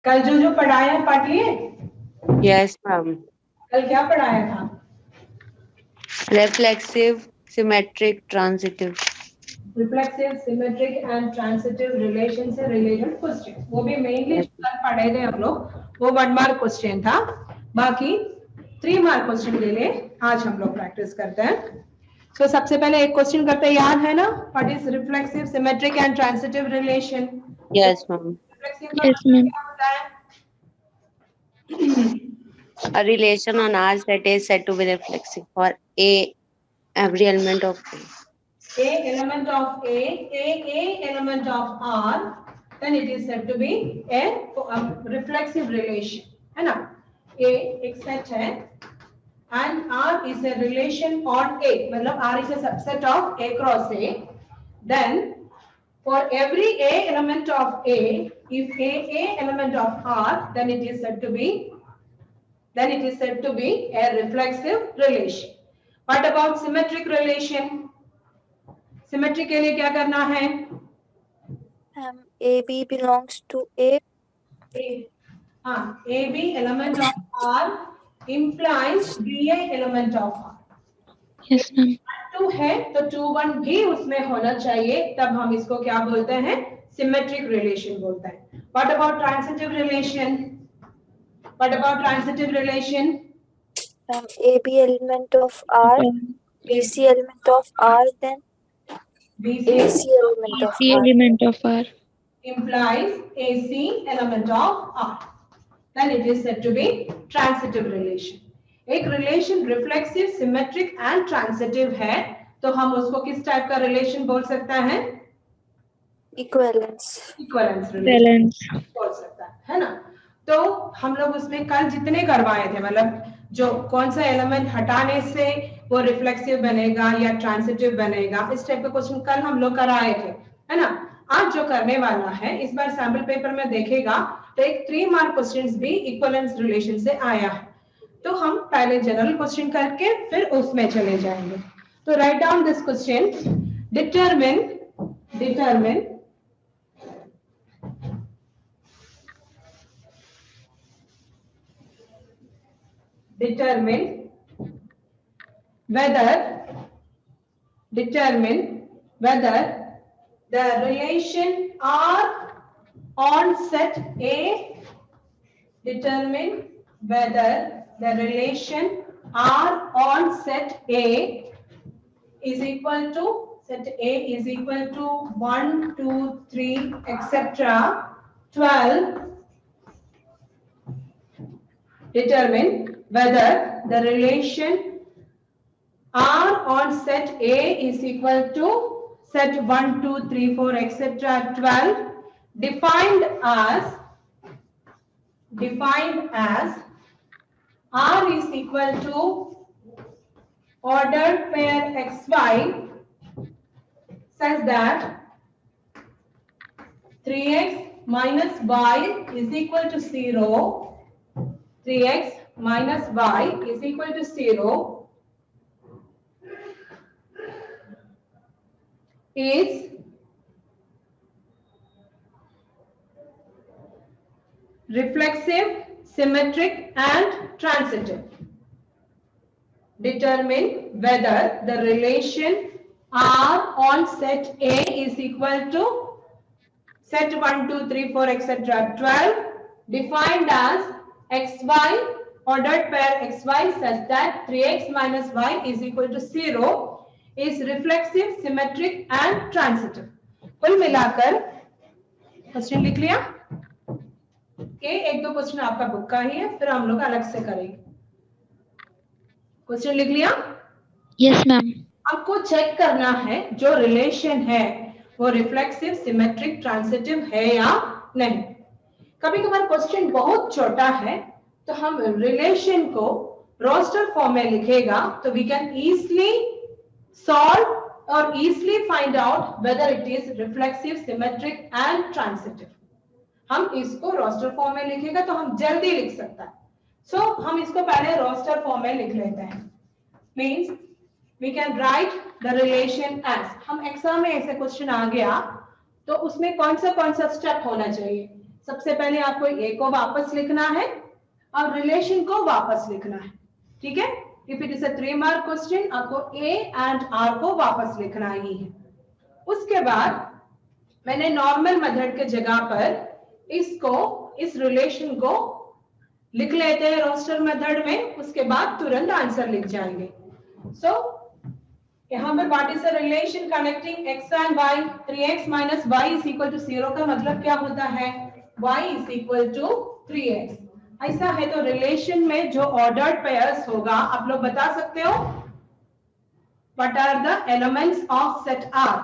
कल जो पढ़ाया पढ़ लिए? Yes ma'am. कल क्या पढ़ाया था? Reflexive, symmetric, transitive. Reflexive, symmetric and transitive relation से रिलेटेड क्वेश्चन, वो भी मेनली यस। कल पढ़े थे हम लोग, वो 1 मार्क क्वेश्चन था। बाकी 3 मार्क क्वेश्चन के लिए आज हम लोग प्रैक्टिस करते हैं। तो सबसे पहले एक क्वेश्चन करते हैं, याद है ना? What is reflexive, symmetric and transitive relation? Yes ma'am. Reflexive का Yes, मतलब ma'am. क्या होता है? A relation on R set is said to be reflexive for A every element of A. A element of A element of R, then it is said to be a reflexive relation, है ना? A एक set है and R is a relation on A, मतलब R is a subset of A cross A. Then for every A element of A, if A element of R, then it is said to be a reflexive relation. What about symmetric relation? Symmetry के लिए क्या करना है? AB belongs to A. AB element of R implies BA element of R. Yes, ma'am. 2 है तो 2 1 भी उसमें होना चाहिए, तब हम इसको क्या बोलते हैं? सिमेट्रिक रिलेशन बोलते हैं। What about transitive relation? What about transitive relation? AB element of R, BC element of R, then BC AC element of AC R. element of R implies AC element of R. Then it is said to be transitive relation. एक relation reflexive, symmetric and transitive है तो हम उसको किस type का relation बोल सकते हैं? Equivalence. इक्विवेलेंस रिलेशन बोल सकता है ना? तो हम लोग उसमें कल जितने करवाए थे, मतलब जो कौन सा एलिमेंट हटाने से वो रिफ्लेक्सिव बनेगा या ट्रांजिटिव बनेगा, इस टाइप का क्वेश्चन कल हम लोग कराए थे, है ना? आज जो करने वाला है, इस बार सैंपल पेपर में देखेगा तो एक 3 मार्क क्वेश्चंस भी इक्विवेलेंस रिलेशन से आया है। तो हम पहले जनरल क्वेश्चन करके फिर उसमें चले जाएंगे। तो write down this question, determine whether the relation R on set A, determine whether the relation R on set A is equal to, set A is equal to 1 2 3 etc 12. Determine whether the relation R on set A is equal to set 1 2 3 4 etc 12, defined as R is equal to ordered pair xy such that 3x minus y is equal to 0, 3x minus y is equal to 0 is reflexive, symmetric and transitive. Determine whether the relation R on set A is equal to set 1 2 3 4 etc 12, defined as xy, ordered pair xy such that 3x minus y is equal to 0 is reflexive, symmetric and transitive. कुल मिलाकर question लिख लिया? एक दो question आपका book का ही है, फिर हम लोग अलग से करेंगे। क्वेश्चन लिख लिया? Yes, ma'am. आपको चेक करना है जो रिलेशन है वो रिफ्लेक्सिव, सिमेट्रिक, ट्रांजिटिव है या नहीं। कभी कभार क्वेश्चन बहुत छोटा है तो हम रिलेशन को रोस्टर फॉर्म में लिखेगा तो वी कैन इजीली सॉल्व और easily find out whether it is reflexive, symmetric and transitive. हम इसको रोस्टर फॉर्म में लिखेगा तो हम जल्दी लिख सकता है। सो हम इसको पहले रोस्टर फॉर्म में लिख लेते हैं। Means we can write the relation as, हम एग्जाम में ऐसे क्वेश्चन आ गया तो उसमें कौन सा स्टेप होना चाहिए? सबसे पहले आपको ए को वापस लिखना है और रिलेशन को वापस लिखना है, ठीक है। If it is a 3 mark question, आपको ए एंड आर को वापस लिखना ही है। उसके बाद मैंने नॉर्मल मेथड के जगह पर इस रिलेशन को लिख लेते हैं रोस्टर मेथड में, उसके बाद तुरंत आंसर लिख जाएंगे। सो यहाँ पर what is the relation connecting x and y, 3x minus y is equal to 0 का मतलब क्या होता है, y is equal to 3x। ऐसा है तो रिलेशन में जो ऑर्डर्ड पेयर्स होगा, आप लोग बता सकते हो what are the elements of set R?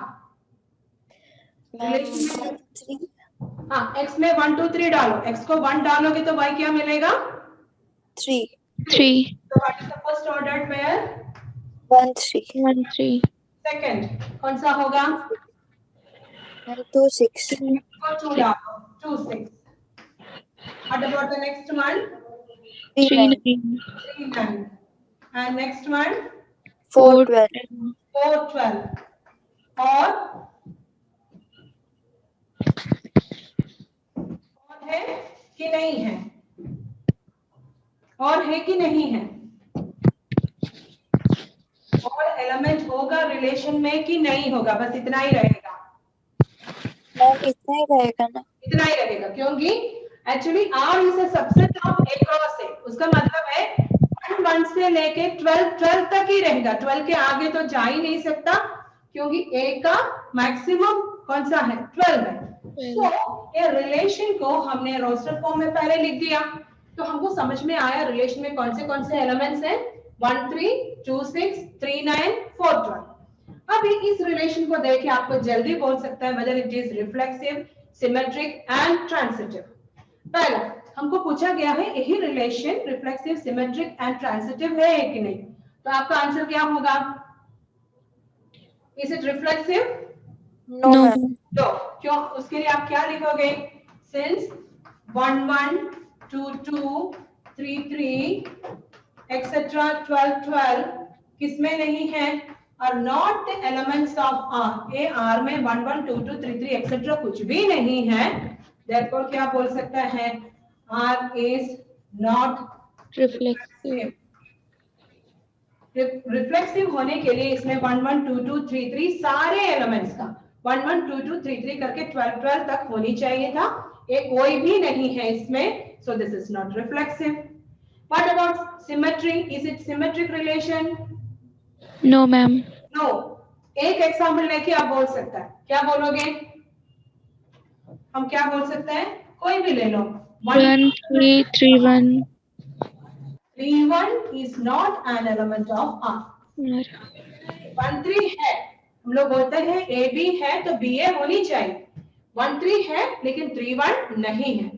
हाँ, x में 1 2 3 डालो, x को 1 डालोगे तो y क्या मिलेगा, 3. तो what is the first ordered pair, 1 3. Second कौन सा होगा, 2 6. को 2 डालो, 2 6। What about the next one? 3 9. 3 9. And next one 4 12. 4 12। और है कि नहीं है, और है कि नहीं है, और एलिमेंट होगा रिलेशन में कि नहीं होगा, बस इतना ही रहेगा। मैम इतना ही रहेगा ना, इतना ही रहेगा क्योंकि actually R is a subset of A cross A, उसका मतलब है 1 1 से लेके 12 12 तक ही रहेगा, 12 के आगे तो जा ही नहीं सकता क्योंकि A का मैक्सिमम कौन सा है, 12 है। तो ये रिलेशन को हमने रोस्टर फॉर्म में पहले लिख दिया, तो हमको समझ में आया रिलेशन में कौन से एलिमेंट्स हैं, 1 3 2 6 3 9 4 12। अभी इस रिलेशन को देख के आपको जल्दी बोल सकता है whether it is reflexive, symmetric and transitive। पहला हमको पूछा गया है यही relation reflexive, symmetric and transitive है कि नहीं, तो आपका आंसर क्या होगा, is it reflexive, no ma'am. तो क्यों, उसके लिए आप क्या लिखोगे, सिंस 1 1 2 2 3 3 एक्सेट्रा 12 12 किसमें नहीं है, और not the elements of R, A R में 1 1 2 2 3 3 एक्सेट्रा कुछ भी नहीं है, therefore क्या बोल सकता है, R is not reflexive। Reflexive होने के लिए इसमें 1 1 2 2 3 3 सारे एलिमेंट्स का 1 1 2 2 3 3 करके 12 12 तक होनी चाहिए था, एक कोई भी नहीं है इसमें, so this is not reflexive। What about symmetry? Is it symmetric relation? No ma'am। No। एक एग्जांपल लेके आप बोल सकता है, क्या बोलोगे, हम क्या बोल सकते हैं, कोई भी ले लो, 1 3 3 1। 3 1 is not an element of R। 1 3 है, हम लोग बोलते हैं ए बी है तो बी ए होनी चाहिए, 1 3 है लेकिन 3 1 नहीं है,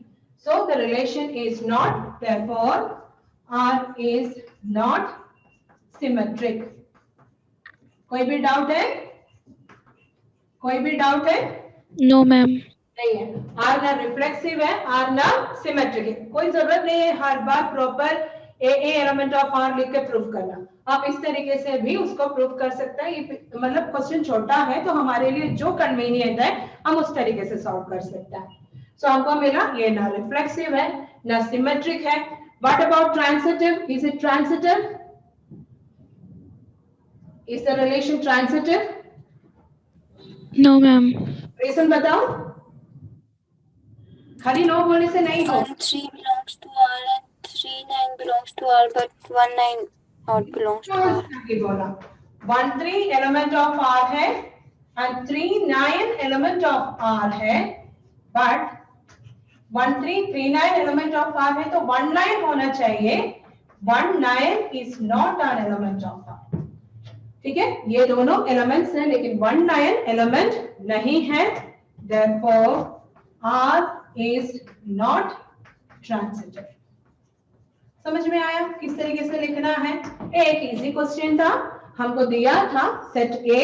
so the relation is not, therefore R is not symmetric। कोई भी डाउट है, कोई भी डाउट है, No मैम। नहीं है, आर ना रिफ्लेक्सिव है, आर ना सिमेट्रिक है, कोई जरूरत नहीं है हर बार proper a element of R लिख के प्रूव करना, आप इस तरीके से भी उसको प्रूव कर सकते हैं, मतलब क्वेश्चन छोटा है तो हमारे लिए जो कन्वीनियंट है हम उस तरीके से सॉल्व कर सकते हैं। सो हमको मिला ये ना रिफ्लेक्सिव है ना सिमेट्रिक है। What about transitive, is it transitive, is the relation transitive? No ma'am. Reason बताओ, खाली नो बोलने से नहीं हो। 1 3 belongs to R and 3 9 belongs to R, but 1 9 not belongs to R। बोला 1 3 एलिमेंट ऑफ R है and 3 9 एलिमेंट ऑफ R है, but 1 3 3 9 element of R है तो 1 9 होना चाहिए, 1 9 is not an element of R। ठीक है, ये दोनों एलिमेंट्स हैं लेकिन 1 9 एलिमेंट नहीं है, therefore R is not transitive। समझ में आया किस तरीके से लिखना है? एक इजी क्वेश्चन था, हमको दिया था set A,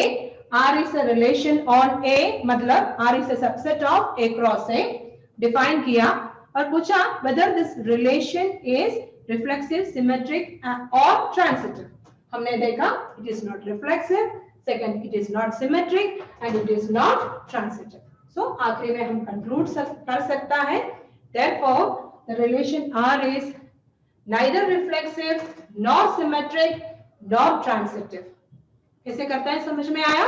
R is a relation on A, मतलब R is a subset of A cross A, define किया और पूछा whether this relation is reflexive, symmetric or transitive। हमने देखा it is not reflexive, second it is not symmetric and it is not transitive। So आखिरी में हम conclude कर सकता है Therefore, the relation R is neither reflexive nor symmetric nor transitive. कैसे करता है, समझ में आया?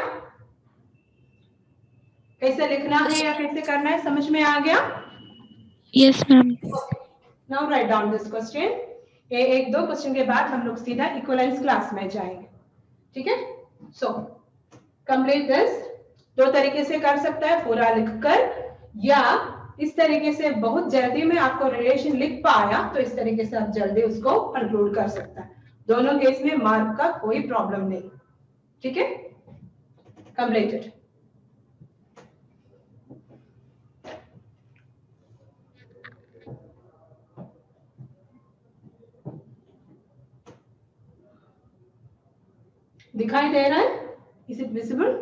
कैसे लिखना है या कैसे करना है, समझ में आ गया? Yes, ma'am. Now write down this question. ये एक दो क्वेश्चन के बाद हम लोग सीधा इक्विवेलेंस क्लास में जाएंगे, ठीक है? So complete this. दो तरीके से कर सकता है, पूरा लिखकर, या इस तरीके से बहुत जल्दी में आपको रिलेशन लिख पाया तो इस तरीके से आप जल्दी उसको कंक्लूड कर सकता है. दोनों केस में मार्क का कोई प्रॉब्लम नहीं, ठीक है? कंप्लीटेड. दिखाई दे रहा है? Is it visible?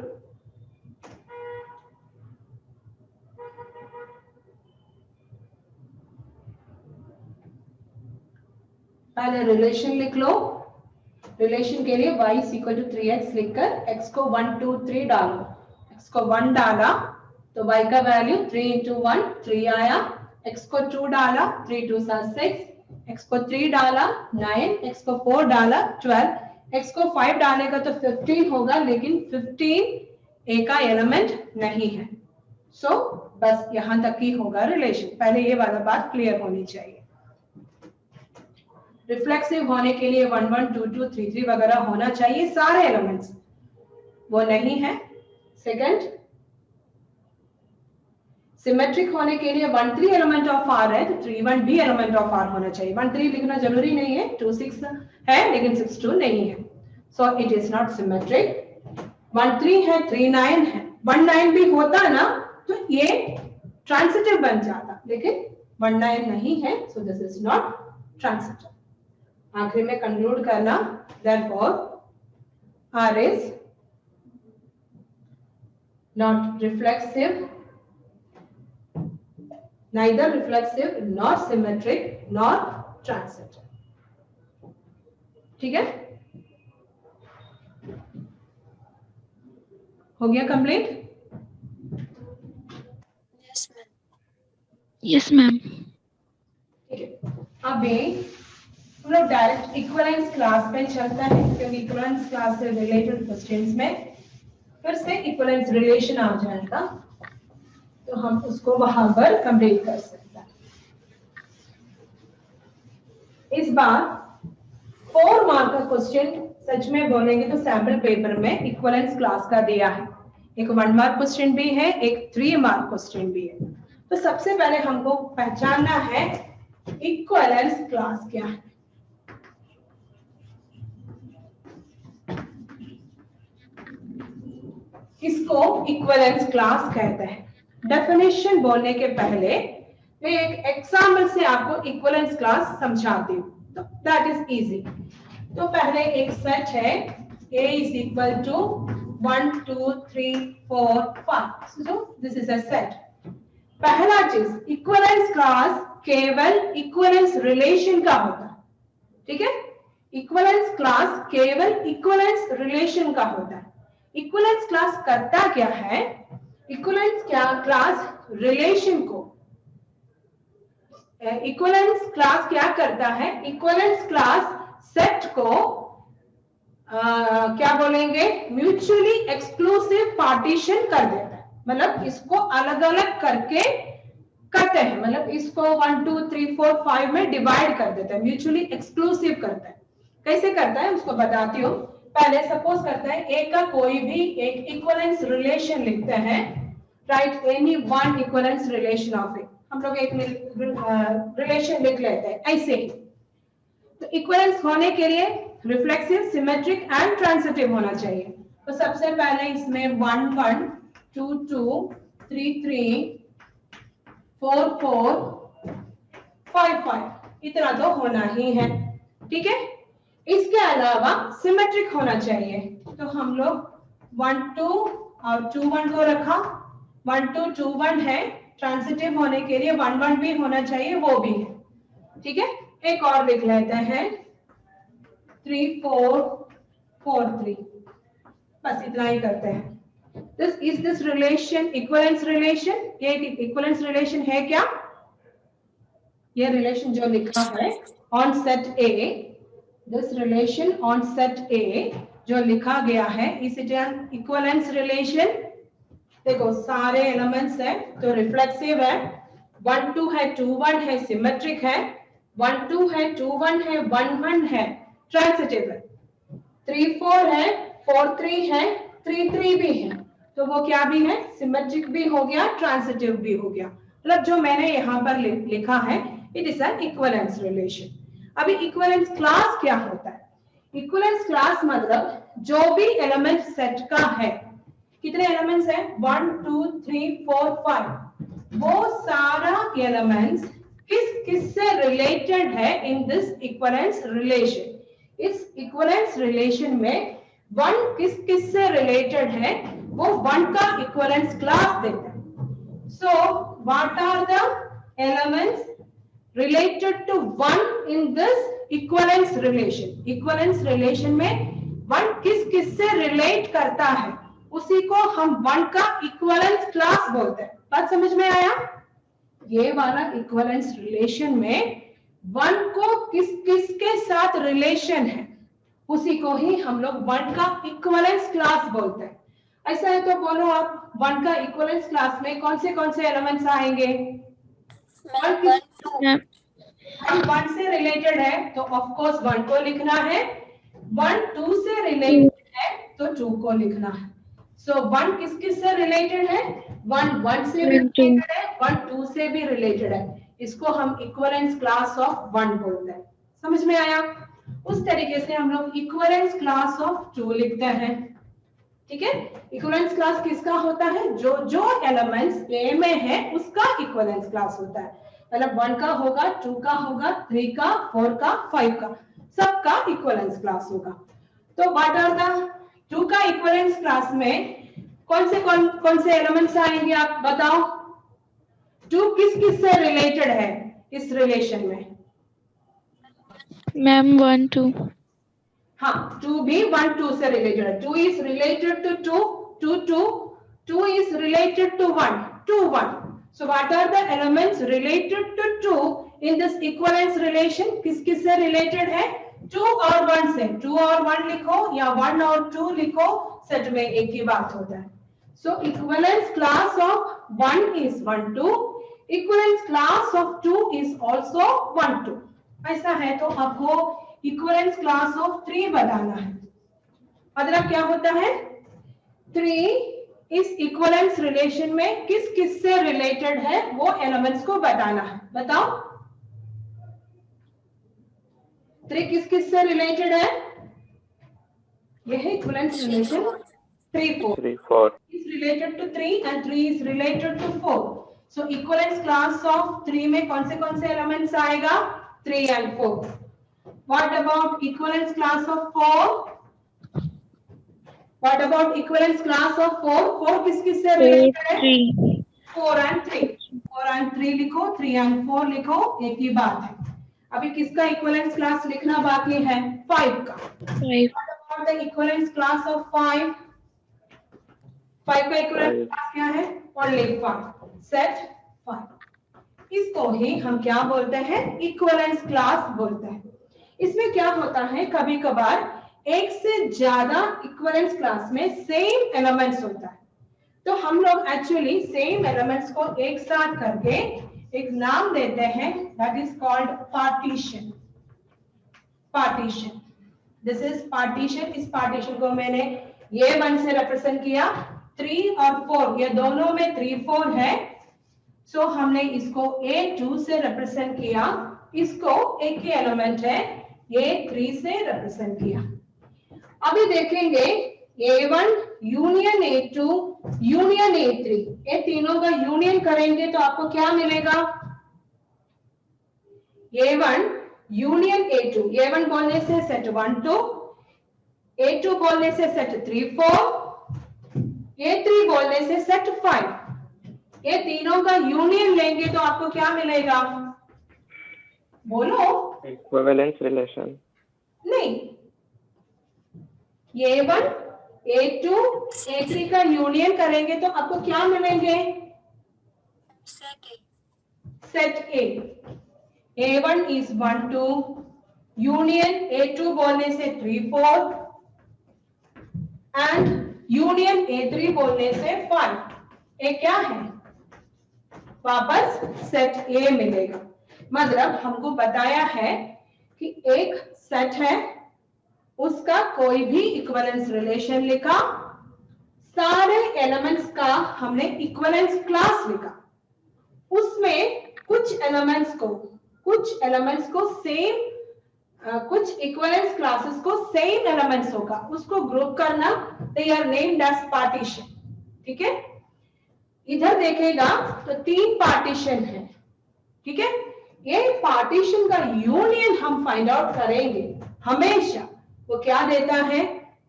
पहले रिलेशन लिख लो. रिलेशन के लिए y is equal to 3x लिखकर x को 1 2 3 डालो. x को 1 डाला तो y का वैल्यू 3 into 1 3 आया. x को 2 डाला 3 2 6, x को 3 डाला 9, x को 4 डाला 12, x को 5 डालेगा तो 15 होगा, लेकिन 15 a का एलिमेंट नहीं है. सो बस यहां तक ही होगा रिलेशन. पहले ये वाला बात क्लियर होनी चाहिए. रिफ्लेक्सिव होने के लिए 1 1 2 2 3 3 वगैरह होना चाहिए सारे एलिमेंट्स, वो नहीं है. सेकंड, सिमेट्रिक होने के लिए 1 3 एलिमेंट ऑफ R है तो 3 1 भी एलिमेंट ऑफ R होना चाहिए. 1 3 लिखना जरूरी नहीं है, 2 6 है लेकिन 6 2 नहीं है. So it is not symmetric. 1 3 है 3 9 है. 1 9 भी होता ना तो ये ट्रांसिटिव बन जाता, लेकिन 1 9 नहीं है, so this is not transitive. आखिरी में कंक्लूड करना, therefore R is not reflexive, neither reflexive nor symmetric nor transitive. ठीक है? हो गया complete? Yes, ma'am. Yes, ma'am. ठीक है. अभी हम लोग डायरेक्ट इक्विवेलेंस क्लास पे चलता है, क्योंकि इक्विवेलेंस क्लास से रिलेटेड क्वेश्चंस में फिर से इक्विवेलेंस रिलेशन आ जाएगा तो हम उसको वहां पर कंप्लीट कर सकते हैं. इस बार 4 मार्क का क्वेश्चन सच में बोलेंगे तो सैंपल पेपर में इक्विवेलेंस क्लास का दिया है. एक 1 मार्क क्वेश्चन भी है, एक 3 मार्क क्वेश्चन भी है. तो सबसे पहले हमको पहचानना है इक्विवेलेंस क्लास क्या है. इसको इक्विवेलेंस क्लास कहते हैं. डेफिनेशन बोलने के पहले मैं एक एग्जाम्पल से आपको इक्विवेलेंस क्लास समझाती हूँ, तो दैट इज इजी. तो पहले एक सेट है A is equal to 1 2 3 4 5. So this is a set. पहला चीज, इक्विवेलेंस क्लास केवल इक्विवेलेंस रिलेशन का होता है, ठीक है? इक्विवेलेंस क्लास केवल इक्विवेलेंस रिलेशन का होता है. इक्विवेलेंस क्लास करता क्या है? इक्विवेलेंस क्लास रिलेशन को, इक्विवेलेंस क्लास क्या करता है? इक्विवेलेंस क्लास सेट को क्या बोलेंगे, म्यूचुअली एक्सक्लूसिव पार्टीशन कर देता है. मतलब इसको अलग अलग करके करते हैं, मतलब इसको 1 2 3 4 5 में डिवाइड कर देता है, म्यूचुअली एक्सक्लूसिव करता है. कैसे करता है उसको बताती हूँ. पहले सपोज करते हैं ए का कोई भी एक इक्विवेलेंस रिलेशन लिखते हैं. Right any one equivalence relation of A. हम लोग एक रिलेशन लिख लेते हैं ऐसे ही. तो इक्विवेलेंस होने के लिए रिफ्लेक्सिव, सिमेट्रिक एंड ट्रांसिटिव होना चाहिए. तो सबसे पहले इसमें 1 1 2 2 3 3 4 4 5 5 इतना तो होना ही है, ठीक है? इसके अलावा सिमेट्रिक होना चाहिए. तो हम लोग 1 2 और 2 1 को रखा. 1 2 2 1 है. ट्रांसिटिव होने के लिए 1 1 भी होना चाहिए, वो भी है, ठीक है? एक और लिख लेते हैं 3 4 4 3. बस इतना ही करते हैं. This relation equivalence relation. ये इक्विवेलेंस रिलेशन है क्या? ये रिलेशन जो लिखा है on set A, this relation on set ए जो लिखा गया है, इस इट एन इक्विवेलेंस रिलेशन। देखो सारे एलिमेंट्स है तो रिफ्लेक्सिव है, 1 2 है, 2 1 है, सिमेट्रिक है, 1 2 है, 2 1 है, 1 1 है, ट्रांसिटिव है, 3 4 है, 4 3 है, 3 3 भी है, तो वो क्या भी है, सिमेट्रिक भी हो गया, ट्रांसिटिव भी हो गया। मतलब जो मैंने यहाँ पर लिखा है it is an equivalence relation. अभी इक्विवेलेंस क्लास क्या होता है? इक्विवेलेंस क्लास मतलब जो भी एलिमेंट सेट का है, कितने एलिमेंट्स हैं, 1 2 3 4 5, वो सारा एलिमेंट्स किस किस से रिलेटेड है इन दिस इक्विवेलेंस रिलेशन। इस इक्विवेलेंस रिलेशन में 1 किस किस से रिलेटेड है, वो 1 का इक्विवेलेंस क्लास देता है। So what are the elements related to 1 in this equivalence relation? Equivalence relation में 1 किस किस से relate करता है, उसी को हम 1 का equivalence class बोलते हैं। बात समझ में आया? ये वाला equivalence relation में 1 को किस किस के साथ relation है, उसी को ही हम लोग 1 का equivalence class बोलते हैं। ऐसा है तो बोलो आप, 1 का इक्विवेलेंस क्लास में कौन से एलिमेंट्स आएंगे? 1 1 से रिलेटेड है तो ऑफ कोर्स 1 को लिखना है, 1 2 से रिलेटेड है तो 2 को लिखना है। सो 1 किस किस से रिलेटेड है, 1 1 से भी रिलेटेड है, 1 2 से भी रिलेटेड है, इसको हम इक्विवेलेंस क्लास ऑफ 1 बोलते हैं। समझ में आया? उस तरीके से हम लोग इक्विवेलेंस क्लास ऑफ 2 लिखते हैं। ठीक है, इक्विवेलेंस क्लास किसका होता है, जो जो एलिमेंट्स ए में है उसका इक्विवेलेंस क्लास होता है। मतलब 1 का होगा, 2 का होगा, 3 का, 4 का, 5 का, सबका इक्विवेलेंस क्लास होगा। तो व्हाट आर द 2 का इक्विवेलेंस क्लास में कौन से एलिमेंट्स आएंगे, आप बताओ। 2 किस किस से रिलेटेड है इस रिलेशन में? मैम 1 2। हाँ, 2 भी 1 2 से रिलेटेड है। 2 is related to 2, 2 2, 2 is related to 1, 2 1. So what are the elements related to 2 in this equivalence relation? किस किस से related है? 2 और 1 से। 2 और 1 लिखो या 1 और 2 लिखो, सेट में एक ही बात होता है। So equivalence class of 1 is 1 2, equivalence class of 2 is also 1 2. ऐसा है तो आपको इक्विवेलेंस क्लास ऑफ 3 बताना है। मतलब क्या होता है, 3 इस इक्विवेलेंस रिलेशन में किस किस से रिलेटेड है वो एलिमेंट्स को बताना है। बताओ 3 किस किस से रिलेटेड है? यह है equivalence relation 3 4 is related to 3 and 3 is related to 4. So equivalence class of 3 में कौन से एलिमेंट्स आएगा? 3 and 4. What about equivalence class of 4? What about equivalence class of 4? 4 किस किस से related है? 4 and 3. 4 and 3 लिखो, 3 and 4 लिखो, एक ही बात है। अभी किसका equivalence class लिखना बाकी है? 5 का। 5. What about the equivalence class of 5? 5 का equivalence class क्या है? Only 5. Set 5. इसको ही हम क्या बोलते हैं? equivalence class बोलते हैं। इसमें क्या होता है, कभी कभार एक से ज्यादा इक्विवेलेंस क्लास में सेम एलिमेंट्स होता है, तो हम लोग एक्चुअली सेम एलिमेंट्स को एक साथ करके एक नाम देते हैं, that is called partition. Partition, this is partition. इस पार्टीशन को मैंने ये 1 से रिप्रेजेंट किया, 3 और 4 ये दोनों में 3 4 है, सो हमने इसको A2 से रिप्रेजेंट किया, इसको एक ही एलिमेंट है, ये 3 से रिप्रेजेंट किया। अभी देखेंगे A1 union A2 union A3, ये तीनों का यूनियन करेंगे तो आपको क्या मिलेगा? A1 यूनियन A2, A1 बोलने से सेट 1 2, A2 बोलने से सेट 3 4, A3 बोलने से सेट 5, ये तीनों का यूनियन लेंगे तो आपको क्या मिलेगा? बोलो। Equivalence relation. नहीं, A1 A2 A3 का यूनियन करेंगे तो आपको क्या मिलेंगे? Set A. A1 is 1 2, union A2 बोलने से 3 4 एंड यूनियन A3 बोलने से 5। ये क्या है? वापस सेट A मिलेगा। मतलब हमको बताया है कि एक सेट है, उसका कोई भी इक्विवेलेंस रिलेशन लिखा, सारे एलिमेंट्स का हमने इक्विवेलेंस क्लास लिखा, उसमें कुछ एलिमेंट्स को सेम, कुछ इक्विवेलेंस क्लासेस को सेम एलिमेंट्स होगा, उसको ग्रुप करना, they are named as partition. ठीक है, इधर देखेगा तो 3 पार्टीशन है। ठीक है, ये पार्टीशन का यूनियन हम फाइंड आउट करेंगे हमेशा। वो क्या देता है?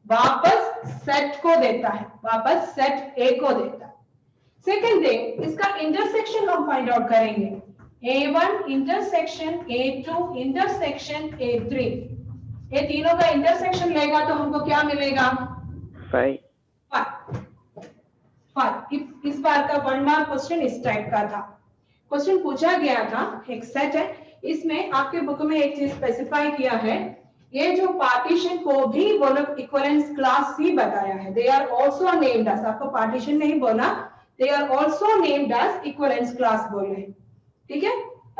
वापस सेट को देता है, वापस सेट ए को देता है। सेकंड थिंग, इसका इंटरसेक्शन हम फाइंड आउट करेंगे। A1 intersection A2 intersection A3, ये तीनों का इंटरसेक्शन लेगा तो हमको क्या मिलेगा? 5। इस बार का 1 मार्क क्वेश्चन इस टाइप का था। क्वेश्चन पूछा गया था, एक सेट है, इसमें आपके बुक में एक चीज स्पेसिफाई किया है, ये जो पार्टीशन को भी वो लोग इक्विवेलेंस क्लास ही बताया है। They are also named as, आपको पार्टीशन नहीं बोला, they are also named as equivalence class बोल रहे हैं। ठीक है,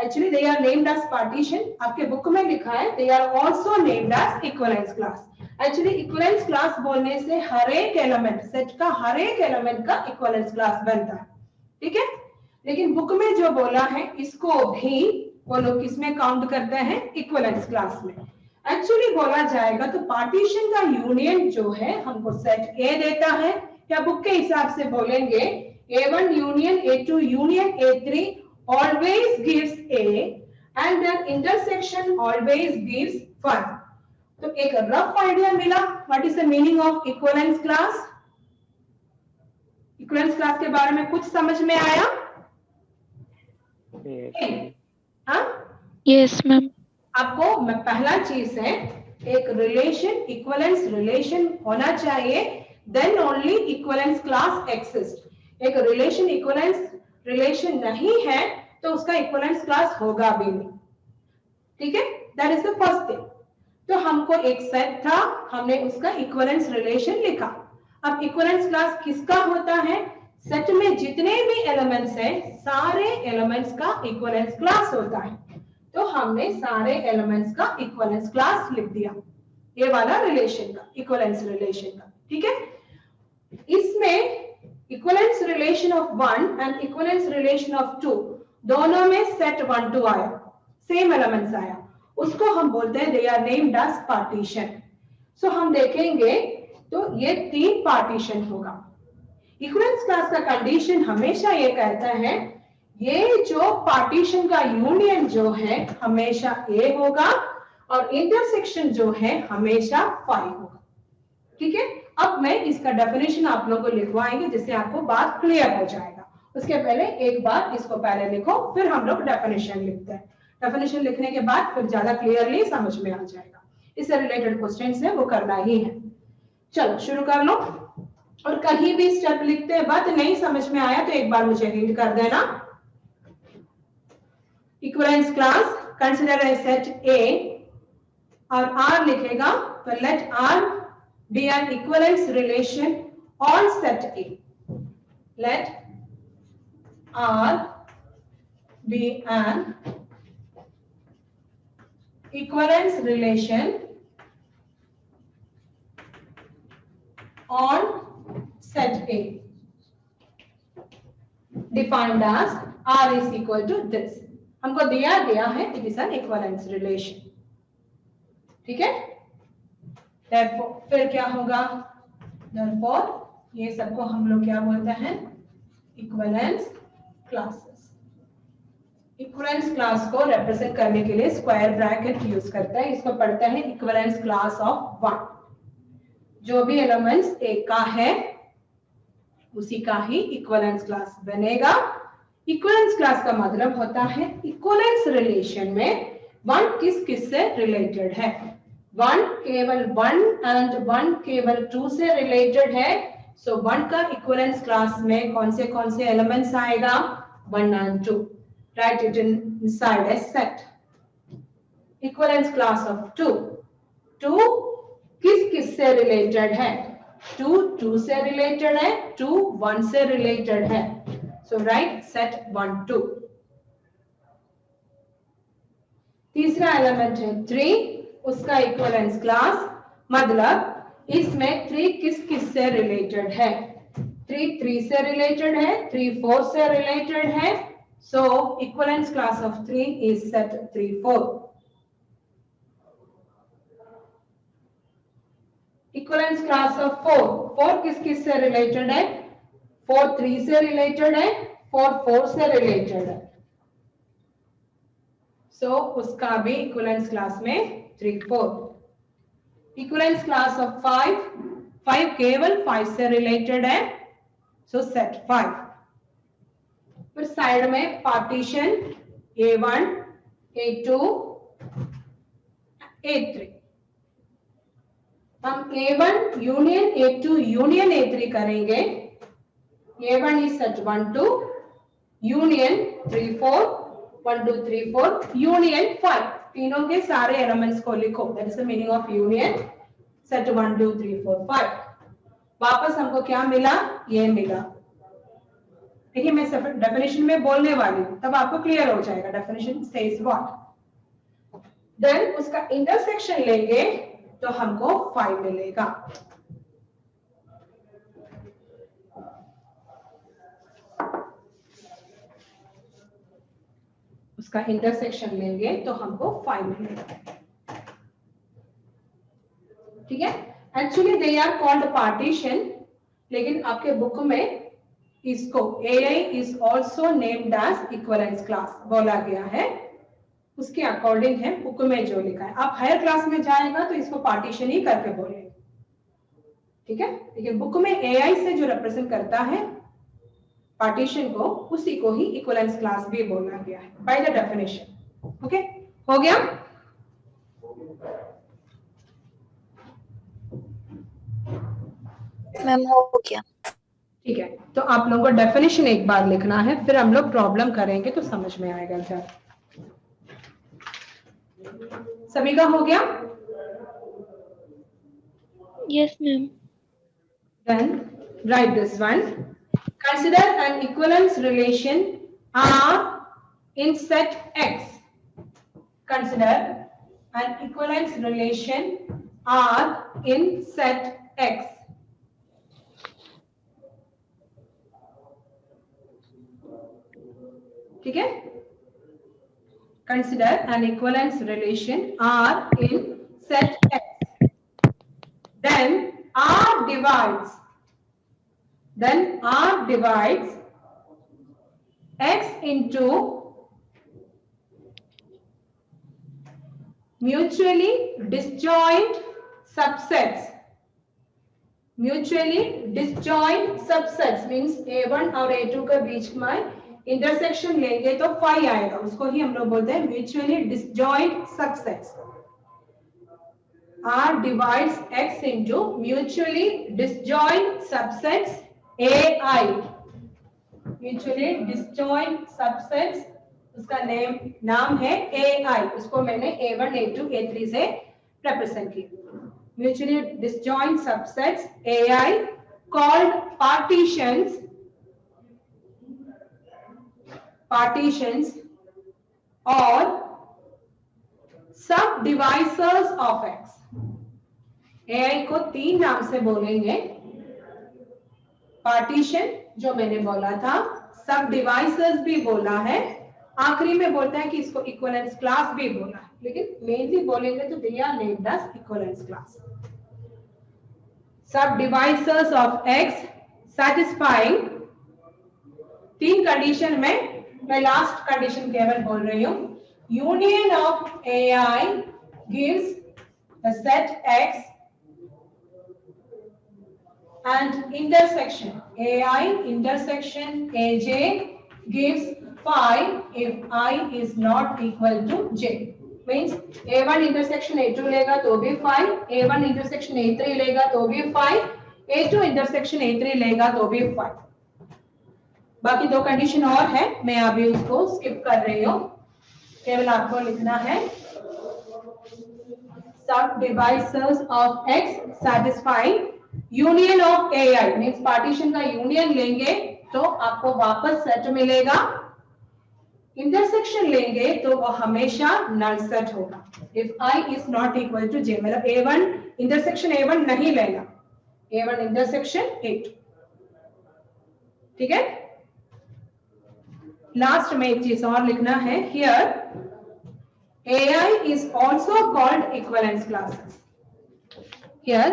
actually they are named as partition, आपके बुक में लिखा है they are also named as equivalence class. Actually equivalence class बोलने से हर एक एलिमेंट, सेट का हर एक एलिमेंट का इक्विवेलेंस क्लास बनता है। ठीक है, लेकिन बुक में जो बोला है इसको भी वो लोग किसमें काउंट करते हैं? इक्विवेलेंस क्लास में। एक्चुअली बोला जाएगा तो पार्टीशन का यूनियन जो है हमको सेट ए देता है, या बुक के हिसाब से बोलेंगे A1 union A2 union A3 always gives A and their intersection always gives 5। तो एक रफ आइडिया मिला what is the meaning of equivalence class. Equivalence class के बारे में कुछ समझ में आया? हाँ, Yes, ma'am. आपको पहला चीज है, एक रिलेशन, इक्विवेलेंस रिलेशन होना चाहिए, then only equivalence class exist. एक रिलेशन इक्विवेलेंस रिलेशन नहीं है तो उसका इक्विवेलेंस क्लास होगा भी नहीं। ठीक है, that is the first thing. तो हमको एक सेट था, हमने उसका इक्विवेलेंस रिलेशन लिखा। अब इक्विवेलेंस क्लास किसका होता है? सेट में जितने भी एलिमेंट्स हैं, सारे एलिमेंट्स का इक्विवेलेंस क्लास होता है। तो हमने सारे एलिमेंट्स का इक्विवेलेंस क्लास लिख दिया, ये वाला रिलेशन का, इक्विवेलेंस रिलेशन का। ठीक है, इसमें equivalence relation of 1 and equivalence relation of 2 दोनों में सेट 1 2 आया, सेम एलिमेंट्स आया, उसको हम बोलते हैं they are named as partition. So हम देखेंगे तो ये 3 पार्टीशन होगा। इक्विवेलेंस क्लास का कंडीशन हमेशा ये कहता है, ये जो पार्टीशन का यूनियन जो है हमेशा A होगा और इंटरसेक्शन जो है हमेशा 5 होगा। ठीक है, अब मैं इसका डेफिनेशन आप लोगों को लिखवाएंगे जिससे आपको बात क्लियर हो जाएगा। उसके पहले एक बार इसको पहले लिखो, फिर हम लोग डेफिनेशन लिखते हैं। डेफिनेशन लिखने के बाद फिर ज्यादा क्लियरली समझ में आ जाएगा। इससे रिलेटेड क्वेश्चंस है वो करना ही है। चलो शुरू कर लो, और कहीं भी स्टेप लिखते वक्त नहीं समझ में आया तो एक बार मुझे हिंट कर देना। Equivalence class consider a set A और R लिखेगा तो late R be an equivalence relation on set A. Let R be an equivalence relation on set A, defined as R is equal to this। हमको दिया गया है it is an equivalence relation। ठीक है, फिर क्या होगा? Therefore, ये सबको हम लोग क्या बोलते हैं? Equivalence classes. इक्विवेलेंस क्लास को रिप्रेजेंट करने के लिए स्क्वायर ब्रैकेट यूज करता है, इसको पढ़ते हैं इक्विवेलेंस क्लास ऑफ 1। जो भी एलिमेंट्स एक का है उसी का ही इक्विवेलेंस क्लास बनेगा। इक्विवेलेंस क्लास का मतलब होता है इक्विवेलेंस रिलेशन में 1 किस किस से रिलेटेड है। 1 केवल 1 एंड 1 केवल 2 से रिलेटेड है। सो 1 का इक्विवेलेंस क्लास में कौन से एलिमेंट्स आएगा? 1 and 2। Right it inside a set. Equivalence class of 2, 2 किस किस से रिलेटेड है? 2 2 से रिलेटेड है, 2 1 से रिलेटेड है। सो राइट सेट 1 2। तीसरा एलिमेंट है 3, उसका इक्विवेलेंस क्लास, मतलब इसमें 3 किस किस से रिलेटेड है? 3 3 से रिलेटेड है, 3 4 से रिलेटेड है। So equivalence class of 3 is set 3 4। Equivalence class of 4, 4 किस किस से रिलेटेड है? 4 3 से रिलेटेड है, 4 4 से रिलेटेड है। सो उसका भी इक्विवेलेंस क्लास में 3 4। इक्विवेलेंस क्लास ऑफ 5, 5 केवल 5 से रिलेटेड है। सो सेट 5। फिर साइड में पार्टीशन A1 A2 A3। हम A1 union A2 union A3 करेंगे। A1 is set 1 2 union 3 4 1 2 3 4 union 5। तीनों के सारे एलिमेंट्स को लिखो, that is the meaning of union. Set 1 2 3 4 5। वापस हमको क्या मिला? ये मिला। देखिए मैं डेफिनेशन में बोलने वाली हूं, तब आपको क्लियर हो जाएगा डेफिनेशन सेज व्हाट। देन उसका इंटरसेक्शन लेंगे तो हमको 5 मिलेगा। उसका इंटरसेक्शन लेंगे तो हमको 5 मिलेगा। ठीक है, actually they are called partition, लेकिन आपके बुक में इसको AI is also named as equivalence class बोला गया है। उसके अकॉर्डिंग है बुक में जो लिखा है। आप हायर क्लास में जाएगा तो इसको पार्टीशन ही करके बोलेंगे। ठीक है, लेकिन बुक में AI से जो रिप्रेजेंट करता है पार्टीशन को, उसी को ही इक्विवेलेंस क्लास भी बोला गया है बाय द डेफिनेशन। ओके, हो गया? मैम हो गया। ठीक है, तो आप लोगों को डेफिनेशन एक बार लिखना है, फिर हम लोग प्रॉब्लम करेंगे तो समझ में आएगा। सर सभी का हो गया? Yes, ma'am. Then write this one. Consider an equivalence relation R in set X. Consider an equivalence relation R in set X. ठीक है? Consider an equivalence relation R in set X. Then R divides X into mutually disjoint subsets. Mutually disjoint subsets means A1 और A2 के बीच में intersection लेंगे तो 5 आएगा, उसको ही हम लोग बोलते हैं mutually disjoint subsets. R divides X into mutually disjoint subsets AI. Mutually disjoint subsets, उसका नाम है AI, उसको मैंने A1 A2 A3 से रिप्रेजेंट किया। Mutually disjoint subsets AI called partitions or subdivisors of X. AI को 3 नाम से बोलेंगे। पार्टीशन जो मैंने बोला था, सब डिवाइसर्स भी बोला है, आखिरी में बोलता है कि इसको इक्विवेलेंस क्लास भी बोला है, लेकिन मेनली बोलेंगे तो they are named as equivalence class. सब divisors of X satisfying 3 condition में, मैं लास्ट कंडीशन केवल बोल रही हूँ। Union of AI gives the set X and intersection AI intersection AJ gives phi if I is not equal to J. Means A1 intersection A2 लेगा तो भी phi, A1 intersection A3 लेगा तो भी phi, A2 intersection A3 लेगा तो भी phi। बाकी 2 कंडीशन और है, मैं अभी उसको स्किप कर रही हूँ, केवल आपको लिखना है सब devices of x satisfy union of ai means partition का यूनियन लेंगे तो आपको वापस सेट मिलेगा, इंटरसेक्शन लेंगे तो वो हमेशा नल सेट होगा। If i is not equal to j मतलब a1 इंटरसेक्शन a1 नहीं लेना, a1 इंटरसेक्शन a2। ठीक है, लास्ट में एक चीज और लिखना है, here ai is also called equivalence classes। here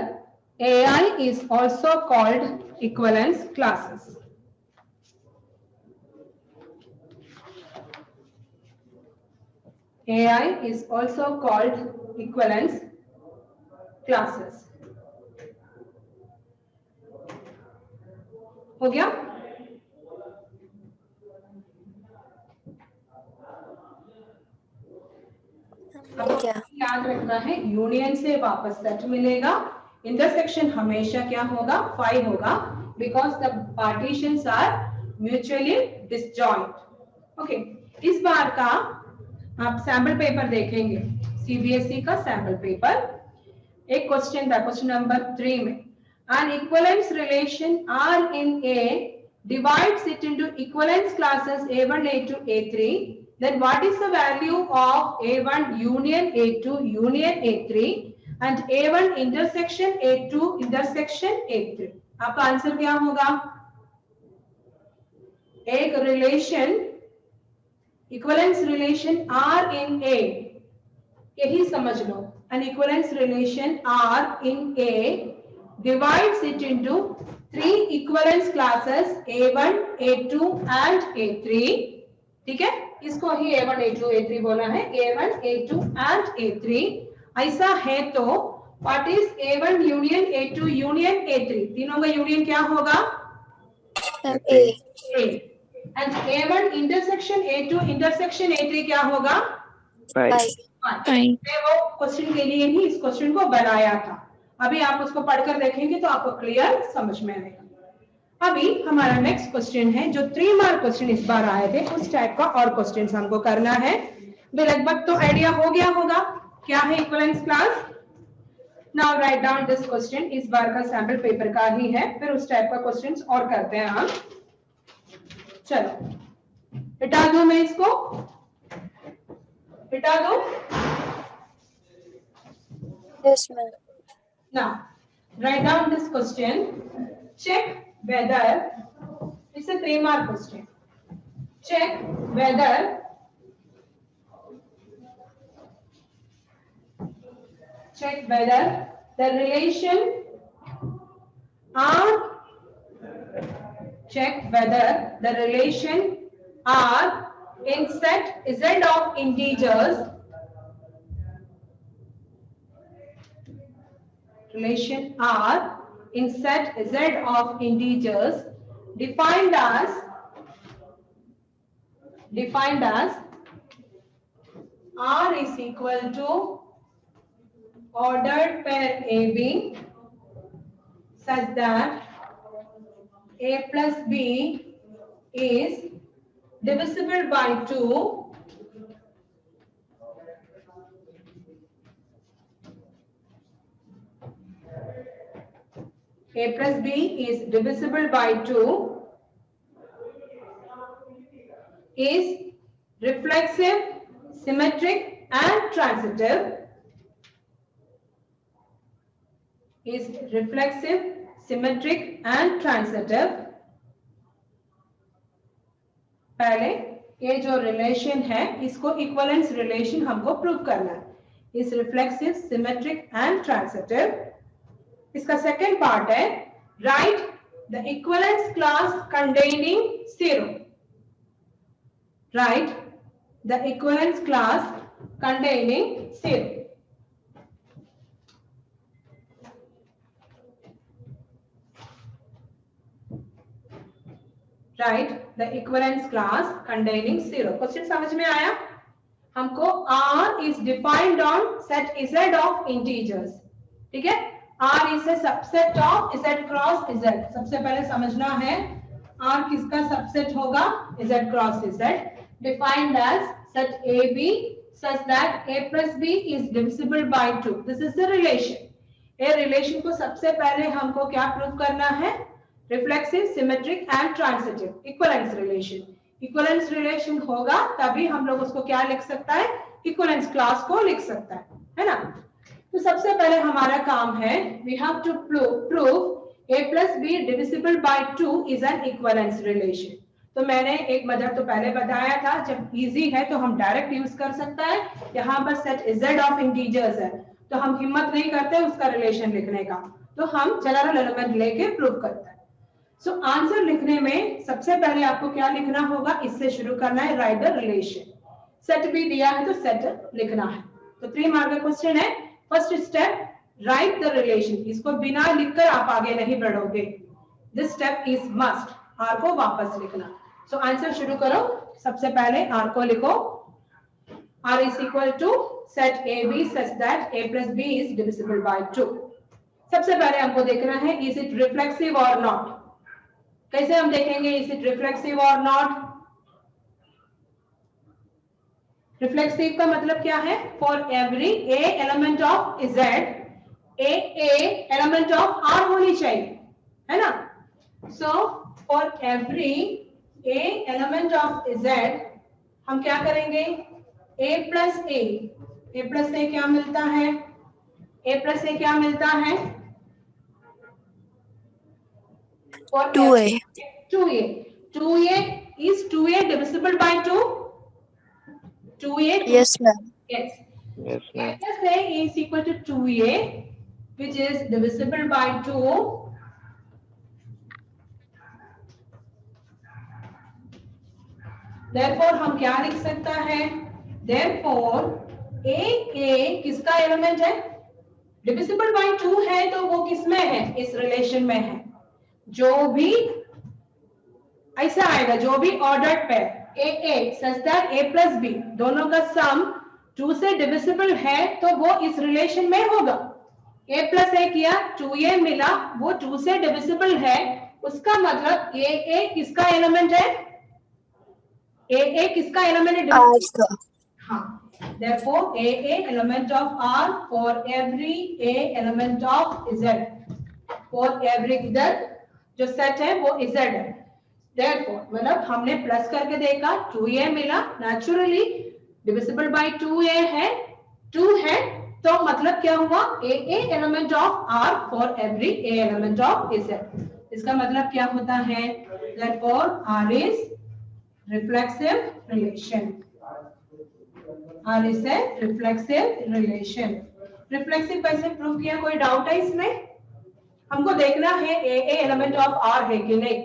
ai is also called equivalence classes। ai is also called equivalence classes। हो गया? क्या याद रखना है, यूनियन से वापस सेट मिलेगा, इंटरसेक्शन हमेशा क्या होगा, 5 होगा, because the partitions are mutually disjoint. Okay, इस बार का आप सैंपल पेपर देखेंगे, सीबीएसई का सैंपल पेपर, एक क्वेश्चन था, क्वेश्चन नंबर 3 में, an equivalence relation R in A divides it into equivalence classes A1, A2, A3. Then what is the value of A1 union A2 union A3 and A1 intersection A2 intersection A3? आपका answer क्या होगा? एक relation, equivalence relation R in A, यही समझ लो, an equivalence relation R in A divides it into 3 equivalence classes A1, A2 and A3। ठीक है, इसको ही A1, A2, A3 बोला है, A1, A2 and A3। ऐसा है तो what is A1 union A2 union A3? तीनों का यूनियन क्या होगा? A and A1 intersection A2 intersection A3 क्या होगा? I मैं वो क्वेश्चन के लिए ही इस क्वेश्चन को बनाया था, अभी आप उसको पढ़कर देखेंगे तो आपको क्लियर समझ में आएगा। अभी हमारा नेक्स्ट क्वेश्चन है, जो 3 मार्क क्वेश्चन इस बार आए थे उस टाइप का और क्वेश्चन हमको करना है। लगभग तो आइडिया हो गया होगा क्या है equivalence class. Now write down this question, इस बार का सैंपल पेपर का ही है, फिर उस टाइप का क्वेश्चंस और करते हैं हम। चलो हटा दूं मैं इसको, हटा दो। yes ma'am। Now write down this question, check whether, it's a 3 mark question, check whether the relation R, check whether the relation R in set Z of integers, relation R in set Z of integers defined as R is equal to ordered pair AB such that A plus B is divisible by 2 A plus B is divisible by 2, is reflexive, symmetric and transitive, is reflexive, symmetric and transitive। पहले ये जो relation है इसको equivalence relation हमको prove करना है, is reflexive, symmetric and transitive. इसका second part है, right the equivalence class containing 0, right the equivalence class containing 0। Right the equivalence class containing 0। Question समझ में आया? हमको R is defined on set Z of integers, ठीक है, R is a subset of Z cross Z। सबसे पहले समझना है R किसका सबसेट होगा, Z cross Z। defined as set AB such that A plus B is divisible by 2. This is the relation. A relation को सबसे पहले हमको क्या प्रूव करना है? Reflexive, symmetric and transitive equivalence relation. Equivalence relation होगा तभी हम लोग उसको क्या लिख सकता है? इक्विवेलेंस क्लास को लिख सकता है ना? तो सबसे पहले हमारा काम है we have to prove A plus B divisible by 2 is an equivalence relation. तो मैंने एक मदद तो पहले बताया था, जब इजी है तो हम डायरेक्ट यूज कर सकता है. यहाँ पर सेट Z ऑफ इंटीजर्स है तो हम हिम्मत नहीं करते उसका रिलेशन लिखने का, तो हम जनरल एलिमेंट लेके प्रूव करते हैं. सो आंसर लिखने में सबसे पहले आपको क्या लिखना होगा? इससे शुरू करना है, राइट द रिलेशन. सेट भी दिया है तो सेट लिखना है. तो 3 मार्क का क्वेश्चन है. First step, write the relation. इसको बिना लिखकर आप आगे नहीं बढ़ोगे. This step is must. R को वापस लिखना. सो आंसर शुरू करो. सबसे पहले आर को लिखो. R is equal to set A B such that A plus B is divisible by 2. सबसे पहले हमको देखना है is it reflexive or not. कैसे हम देखेंगे is it reflexive or not? Reflexive का मतलब क्या है? For every A element of Z A element of R होनी चाहिए, है ना? So for every A element of Z हम क्या करेंगे? A प्लस ए क्या मिलता है? A प्लस ए क्या मिलता है? 2A. 2A is 2A divisible by 2? 2A? Yes, ma'am. Yes. Yes, ma'am. A plus A is equal to 2A, which is divisible by 2. Therefore, हम क्या लिख सकता है? Therefore, A किसका एलिमेंट है? Divisible by 2 है तो वो किसमें है? इस रिलेशन में है. जो भी ऐसा आएगा, जो भी ordered pair A such that A plus B दोनों का सम 2 से डिविजिबल है तो वो इस रिलेशन में होगा. A plus A किया, 2A मिला, वो 2 से डिविजिबल है, उसका मतलब AA किसका एलिमेंट है? AA किसका एलिमेंट है? R का. हाँ. Therefore, AA element of R for every A element of Z. For every इधर जो सेट है वो Z है. Therefore, मतलब हमने प्लस करके देखा 2A मिला, नेचुरली डिविजिबल बाय 2A है, 2 है, तो मतलब क्या हुआ? AA element of R for every A element of Z. इसका मतलब क्या होता है? Therefore, R is reflexive relation. R is a reflexive relation. Reflexive कैसे प्रूव किया? कोई डाउट है इसमें? हमको देखना है AA एलिमेंट ऑफ R है कि नहीं.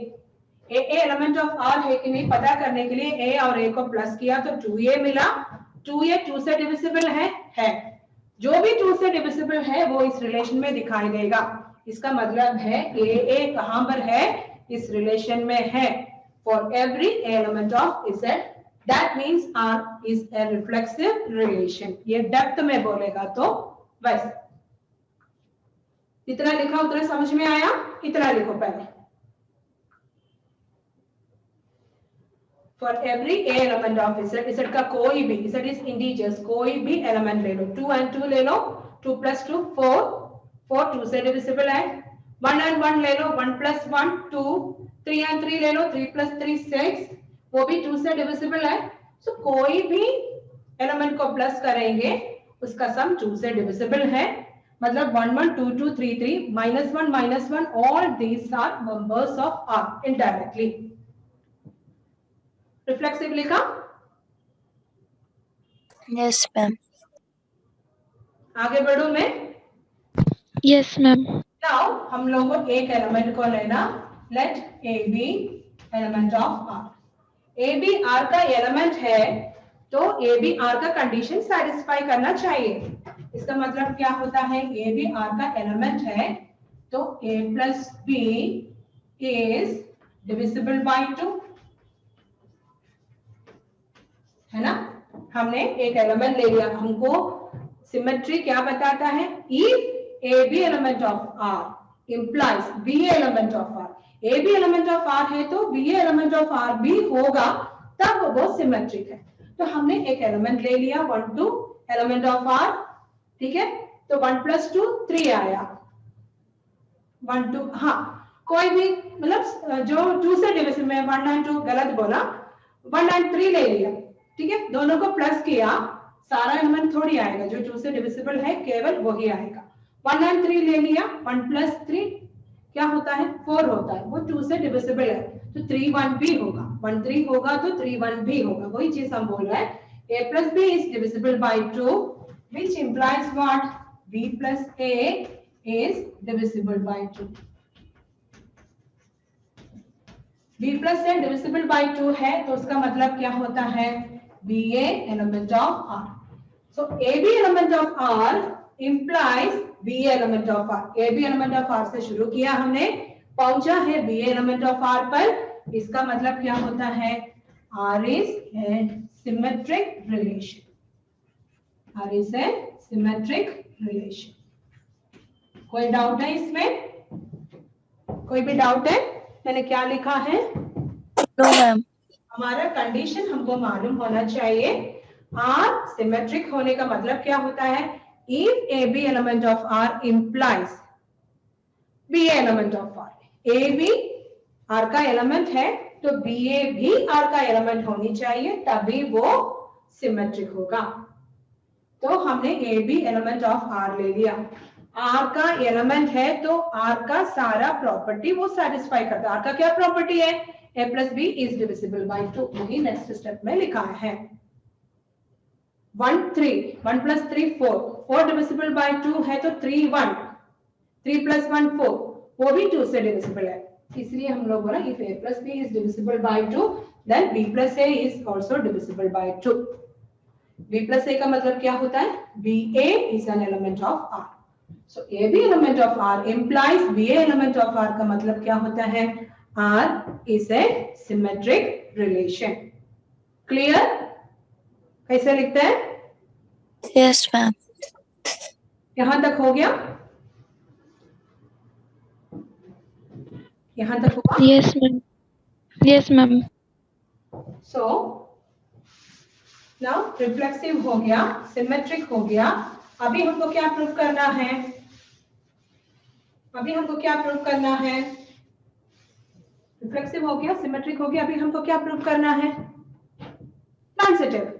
AA एलिमेंट ऑफ R है कि नहीं पता करने के लिए A और A को प्लस किया तो 2A मिला. 2A 2 से डिविजिबल है. जो भी 2 से डिविजिबल है वो इस रिलेशन में दिखाई देगा. इसका मतलब है AA कहां पर है? इस रिलेशन में है. For every element of Z. That means R is a reflexive relation. ये डेप्थ में बोलेगा तो वैसे. इतना लिखा उतना समझ में आया? इतना लिखो पहले. For every A element of Z का कोई भी, Z इज इंटीजर्स, कोई भी एलिमेंट ले लो. 2 and 2 ले लो, 2 plus 2 4, 4 2 से डिविजिबल है. 1 and 1 ले लो, 1 plus 1 2, 3 and 3 ले लो, 3 plus 3 6, वो भी 2 से डिविजिबल है. सो कोई भी एलिमेंट को प्लस करेंगे उसका सम 2 से डिविजिबल है. मतलब 1 1 2 2 3 3 -1 all these are members of R indirectly. Reflexive लिखा? Yes, ma'am. आगे बढ़ू मैं? Yes, ma'am. नाउ हम लोगों को एक एलिमेंट को लेना. Let AB element of R. AB R का एलिमेंट है तो AB R का कंडीशन सैटिस्फाई करना चाहिए. इसका मतलब क्या होता है? AB R का एलिमेंट है तो A plus B is divisible by 2, है ना? हमने एक एलिमेंट ले लिया. हमको सिमेट्री क्या बताता है? If AB element of R implies BA element of R. AB element of R है तो BA एलिमेंट ऑफ R भी होगा, तब वो सिमेट्रिक है। तो हमने एक एलिमेंट ले लिया 1 2 एलिमेंट ऑफ R, ठीक है, तो 1 + 2 3 आया 1 2, हाँ कोई भी मतलब जो 2 से डिविजिबल में 1 9 2 गलत बोला, 1 9 3 ले लिया, ठीक है, दोनों को प्लस किया, सारा एलिमेंट थोड़ी आएगा, जो 2 से डिविजिबल है केवल वही आएगा। 1 9 3 ले लिया, 1 + 3 क्या होता है 4 होता है, वो 2 से डिविजिबल है तो 3 1 भी होगा, 1 3 होगा तो 3 1 भी होगा, वही चीज हम बोल रहे हैं। a + b is divisible by 2 which implies what, b + a is divisible by 2। b + a divisible by 2 है तो उसका मतलब क्या होता है, ba element of R। so ab element of R implies ba element of R। ab element of R से शुरू किया हमने, पहुंचा है ba element of R पर, इसका मतलब क्या होता है, R is a symmetric relation। R is a symmetric relation। कोई डाउट है इसमें, कोई भी डाउट है, मैंने क्या लिखा है? No ma'am. हमारा कंडीशन हमको मालूम होना चाहिए, R सिमेट्रिक होने का मतलब क्या होता है, if AB element of R implies BA element of R। AB R का एलिमेंट है तो BA भी R का एलिमेंट होनी चाहिए, तभी वो सिमेट्रिक होगा। तो हमने AB एलिमेंट ऑफ R ले लिया, R का एलिमेंट है तो R का सारा प्रॉपर्टी वो सेटिस्फाई करता है। R का क्या प्रॉपर्टी है, a + b is divisible by 2, वही नेक्स्ट स्टेप में लिखा है। 1 3 1 + 3 4 4 divisible by 2 है तो 3 1 3 + 1 4, वो भी 2 से डिविजिबल है, इसलिए हम लोग बोला if a + b is divisible by 2 then b + a is also divisible by 2। b + a का मतलब क्या होता है, ba is an element of R। so ab element of R implies ba element of R का मतलब क्या होता है, R is a symmetric relation। Clear? कैसे लिखते हैं? Yes ma'am. यहां तक हो गया, यहां तक हुआ? Yes, ma'am. Yes, ma'am. So now reflexive हो गया, सिमेट्रिक हो गया, अभी हमको क्या प्रूव करना है, अभी हमको क्या प्रूव करना है, रिफ्लेक्सिव हो गया, सिमेट्रिक हो गया, अभी हमको क्या प्रूव करना है, ट्रांसिटिव।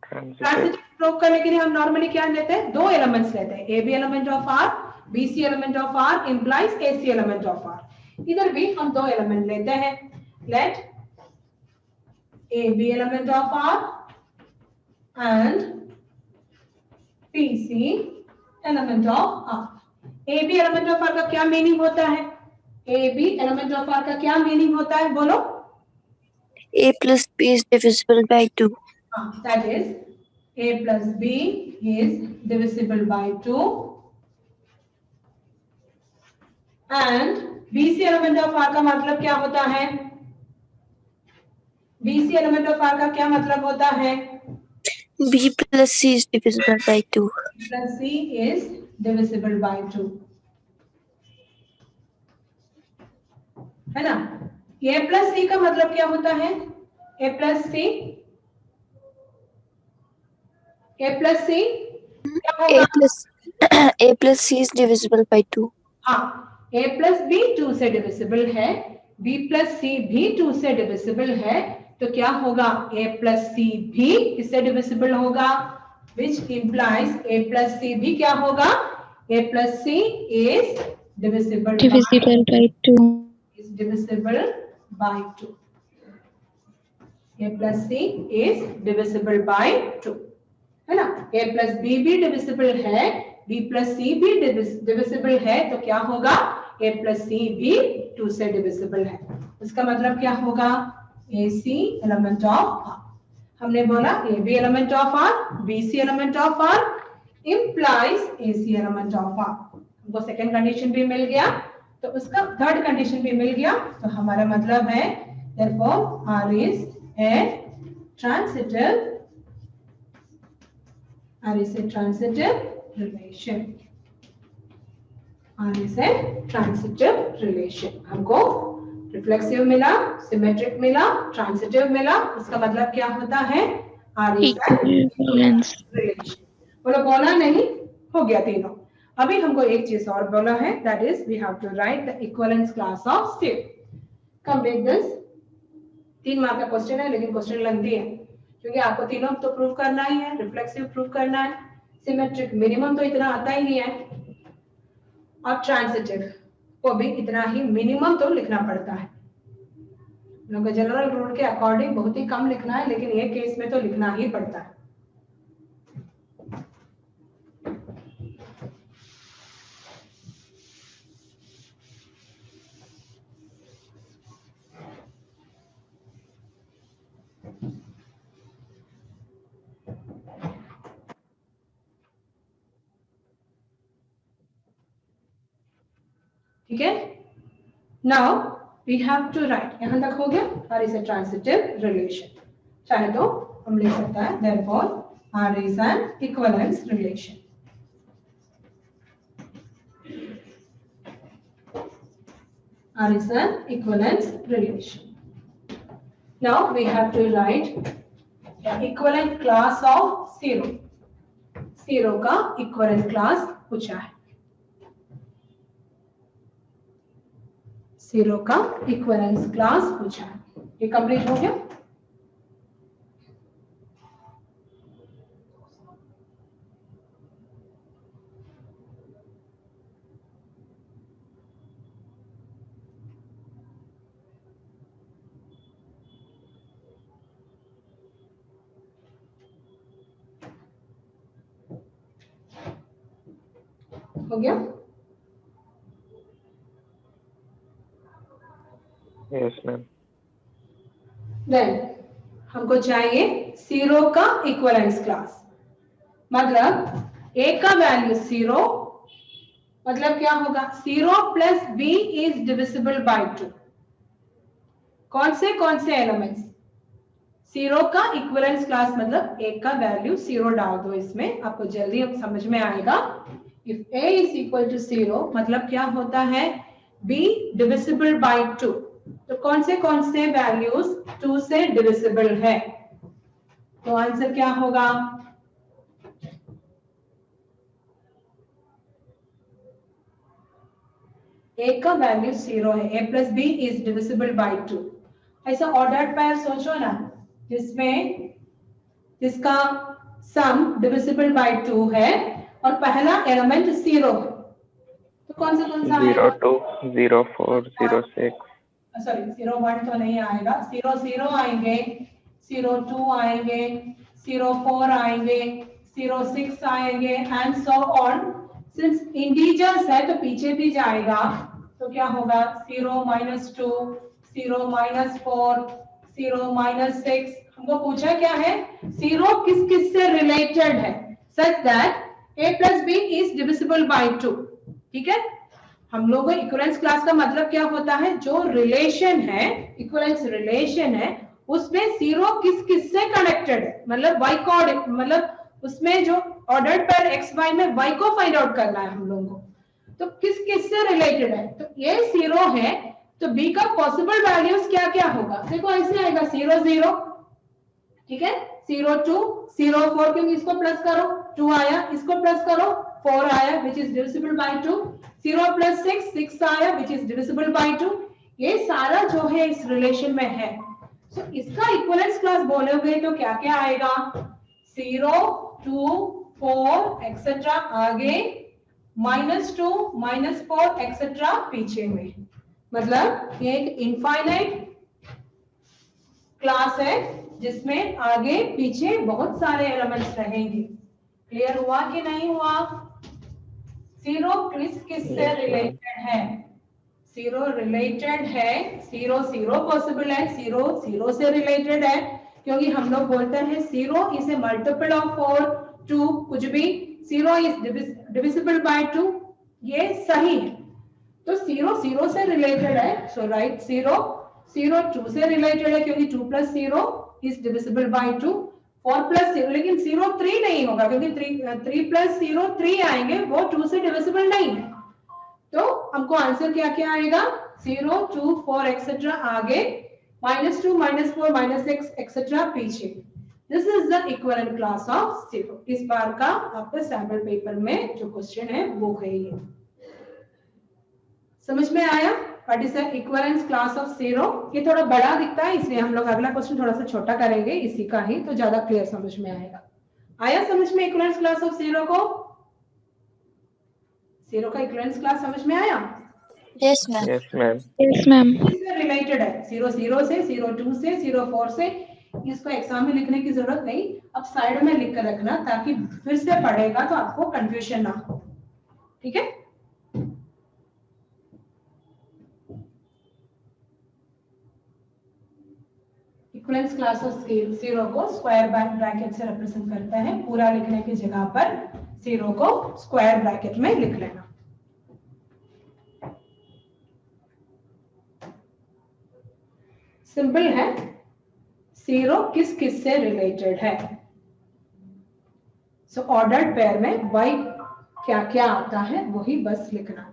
ट्रांसिटिव प्रूव करने के लिए हम नॉर्मली क्या लेते हैं, दो एलिमेंट्स लेते हैं, AB element of R BC element of R implies AC element of R। इधर भी हम दो एलिमेंट लेते हैं, let AB element of R and PC element of R। AB element of R का क्या मीनिंग होता है, AB एलिमेंट ऑफ R का क्या मीनिंग होता है, बोलो? A + b is divisible by 2। That is A + B is divisible by 2 and BC element of R का मतलब क्या होता है, BC element of R का क्या मतलब होता है, b + c is divisible by 2। plus C is divisible by 2, है ना? A + C का मतलब क्या होता है, A + C, A + C क्या होगा, A + c is divisible by 2। हाँ, A + B 2 से डिविजिबल है, B + C भी 2 से डिविजिबल है, तो क्या होगा, A + C भी इससे डिविजिबल होगा, which implies A + C भी क्या होगा, A + C is divisible Divisible by 2. is divisible by 2। A + C is divisible by 2, है ना? A + B भी डिविजिबल है, B + C भी डिविजिबल है, तो क्या होगा, A + C भी 2 से डिविजिबल है। इसका मतलब क्या होगा, AC एलिमेंट ऑफ R। हमने बोला AB element of R BC element of R implies AC element of R। हमको सेकंड कंडीशन भी मिल गया, तो उसका थर्ड कंडीशन भी मिल गया, तो हमारा मतलब है therefore R is a transitive, R is a transitive relation। R is a transitive relation। हमको रिफ्लेक्सिव मिला, सिमेट्रिक मिला, ट्रांजिटिव मिला, इसका मतलब क्या होता है? R is Equivalence. रिलेशन। बोलो बोला नहीं, हो गया तीनों। अभी हमको एक चीज और बोला है, that is we have to write the equivalence class of steel. Come make this 3 mark का क्वेश्चन है, लेकिन क्वेश्चन लेंथी है क्योंकि आपको तीनों तो प्रूव करना ही है, रिफ्लेक्सिव प्रूव करना है, सिमेट्रिक मिनिमम तो इतना आता ही नहीं है, और ट्रांजिटिव को भी इतना ही मिनिमम तो लिखना पड़ता है। लोग जनरल रूल के अकॉर्डिंग बहुत ही कम लिखना है, लेकिन ये केस में तो लिखना ही पड़ता है। ठीक है, now we have to write, यहां तक हो गया, R is a transitive relation, चाहे तो हम लिख सकता है therefore R is an equivalence relation. R is an equivalence relation. Now we have to write the equivalent class of zero. Zero का equivalent class पूछा है। Zero का equivalence class पूछा है। ये कंप्लीट हो गया? हो गया? Yes, ma'am. Then हमको चाहिए जीरो का इक्विवेलेंस क्लास, मतलब a का वैल्यू जीरो, मतलब क्या होगा? Zero plus b is divisible by 2। कौन से एलिमेंट्स? जीरो का इक्विवेलेंस क्लास मतलब a का वैल्यू जीरो डाल दो इसमें, आपको जल्दी अब समझ में आएगा। If a is equal to zero मतलब क्या होता है? b divisible by 2। तो कौन से वैल्यूज 2 से डिविजिबल है? तो आंसर क्या होगा? a का वैल्यू जीरो है, a plus B is divisible by 2। ऐसा ऑर्डर्ड पेयर सोचो ना, जिसका सम डिविजिबल बाय 2 है और पहला एलिमेंट जीरो है, तो कौन सा 02, 04, 06. सॉरी 01 तो नहीं आएगा, 00 आएंगे, 02 आएंगे, 04 आएंगे, 06 आएंगे and so on. Since integers है तो पीछे भी जाएगा, तो क्या होगा? 0 - 2, 0 - 4, 0 - 6। हमको पूछा क्या है? 0 किस से रिलेटेड है, such that a plus b is divisible by 2। ठीक है, हम लोगों को इक्विवेलेंस क्लास का मतलब क्या होता है? जो रिलेशन है, इक्विवेलेंस रिलेशन है, उसमें जीरो किस से कनेक्टेड है, मतलब y कोऑर्डिनेट, मतलब उसमें जो ऑर्डर्ड पेयर x y में y को फाइंड आउट करना है हम लोगों को, तो किस से रिलेटेड है। तो ये जीरो है तो b का पॉसिबल वैल्यूज क्या क्या होगा? देखो ऐसे आएगा 0 0, ठीक है, 0 2, 0 4, क्योंकि इसको प्लस करो 2 आया, इसको प्लस करो 4 आया which is divisible by 2, 0 plus 6 6 आया विच इज डिविजिबल बाय 2। ये सारा जो है इस रिलेशन में है। सो इसका इक्विवेलेंस क्लास बोलोगे तो क्या क्या आएगा? 0 2 4 एक्सेट्रा आगे, -2 -4 एक्सेट्रा पीछे में, मतलब ये एक इनफाइनाइट क्लास है जिसमें आगे पीछे बहुत सारे एलिमेंट्स रहेंगे। क्लियर हुआ कि नहीं हुआ? जीरो किस से रिलेटेड है? जीरो रिलेटेड है, जीरो पॉसिबल है, जीरो से रिलेटेड है, क्योंकि हम लोग बोलते हैं zero is a multiple of 4 2, कुछ भी, जीरो इज डिविजिबल बाय 2, ये सही है। तो जीरो से रिलेटेड है, सो राइट जीरो 2 से रिलेटेड है क्योंकि 2 + 0 इज डिविजिबल बाय 2, 4 + 0, लेकिन 0 3 नहीं होगा क्योंकि 3 + 0 3 आएंगे, वो 2 से डिविजिबल नहीं है। तो हमको आंसर क्या क्या आएगा? 0 2 4 एक्सेट्रा आगे, -2 -4 -6 एक्सेट्रा पीछे। This is the equivalent class of 0। इस बार का आपका सैंपल पेपर में जो क्वेश्चन है वो है ये। समझ में आया? What is the equivalent class of 0? ये थोड़ा बड़ा दिखता है इसलिए हम लोग अगला क्वेश्चन थोड़ा सा छोटा करेंगे इसी का ही, तो ज्यादा क्लियर समझ में आएगा। आया समझ में इक्विवेलेंट क्लास ऑफ 0 को? 0 का इक्विवेलेंट क्लास समझ में आया? Yes, ma'am. Yes, ma'am. Yes, ma'am. इससे रिलेटेड है 0 से 02 से 04 से। इसको एग्जाम में लिखने की जरूरत नहीं, अब साइड में लिख कर रखना ताकि फिर से पढ़ेगा तो आपको कंफ्यूजन ना हो। ठीक है? इक्विवेलेंट क्लास ऑफ 0 को स्क्वायर ब्रैकेट से रिप्रेजेंट करता है। पूरा लिखने की जगह पर 0 को स्क्वायर ब्रैकेट में लिख लेना। सिंपल है। 0 किस किस से रिलेटेड है? सो ऑर्डर्ड पेयर में y क्या क्या आता है वही बस लिखना।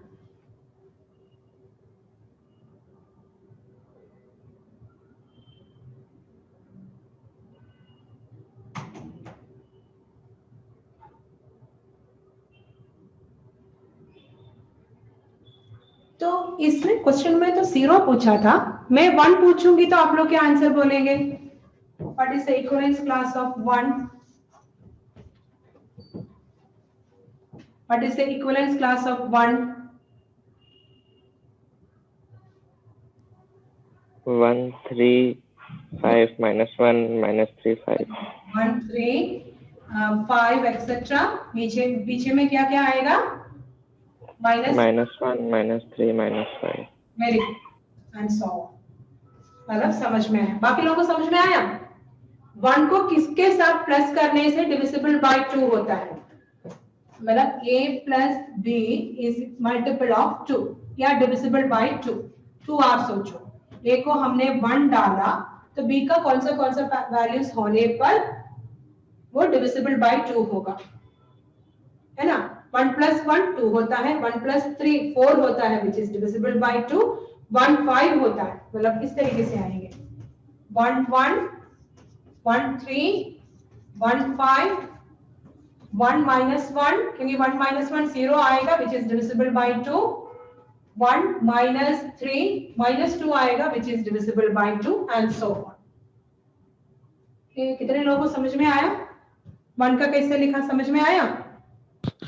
तो इसमें क्वेश्चन में तो 0 पूछा था, मैं 1 पूछूंगी तो आप लोग क्या आंसर बोलेंगे? What is the equivalent class of 1? What is the equivalent class of 1? 1 3 5 -1 -3 5 1 3 5 etcetera. पीछे में क्या क्या आएगा? -1 -3 -5। वेरी गुड एंड सो मतलब समझ में आया? बाकी लोगों को समझ में आया? 1 को किसके साथ प्लस करने से डिविजिबल बाय 2 होता है? मतलब a plus b is multiple of 2 या डिविजिबल बाय 2। 2 आप सोचो, a को हमने 1 डाला तो b का कौन सा वैल्यूज होने पर वो डिविजिबल बाय 2 होगा, है ना? 1 + 1 2 होता है, 1 + 3 4 होता है विच इज डिविजिबल बाय 2, 1 5 होता है। मतलब इस तरीके से आएंगे 1 1 1 3 1 5 1 -1, क्योंकि 1 -1 0 आएगा विच इज डिविजिबल बाय 2, 1 -3 -2 आएगा which is divisible by 2 and so on. कितने लोगों को समझ में आया? 1 का कैसे लिखा समझ में आया?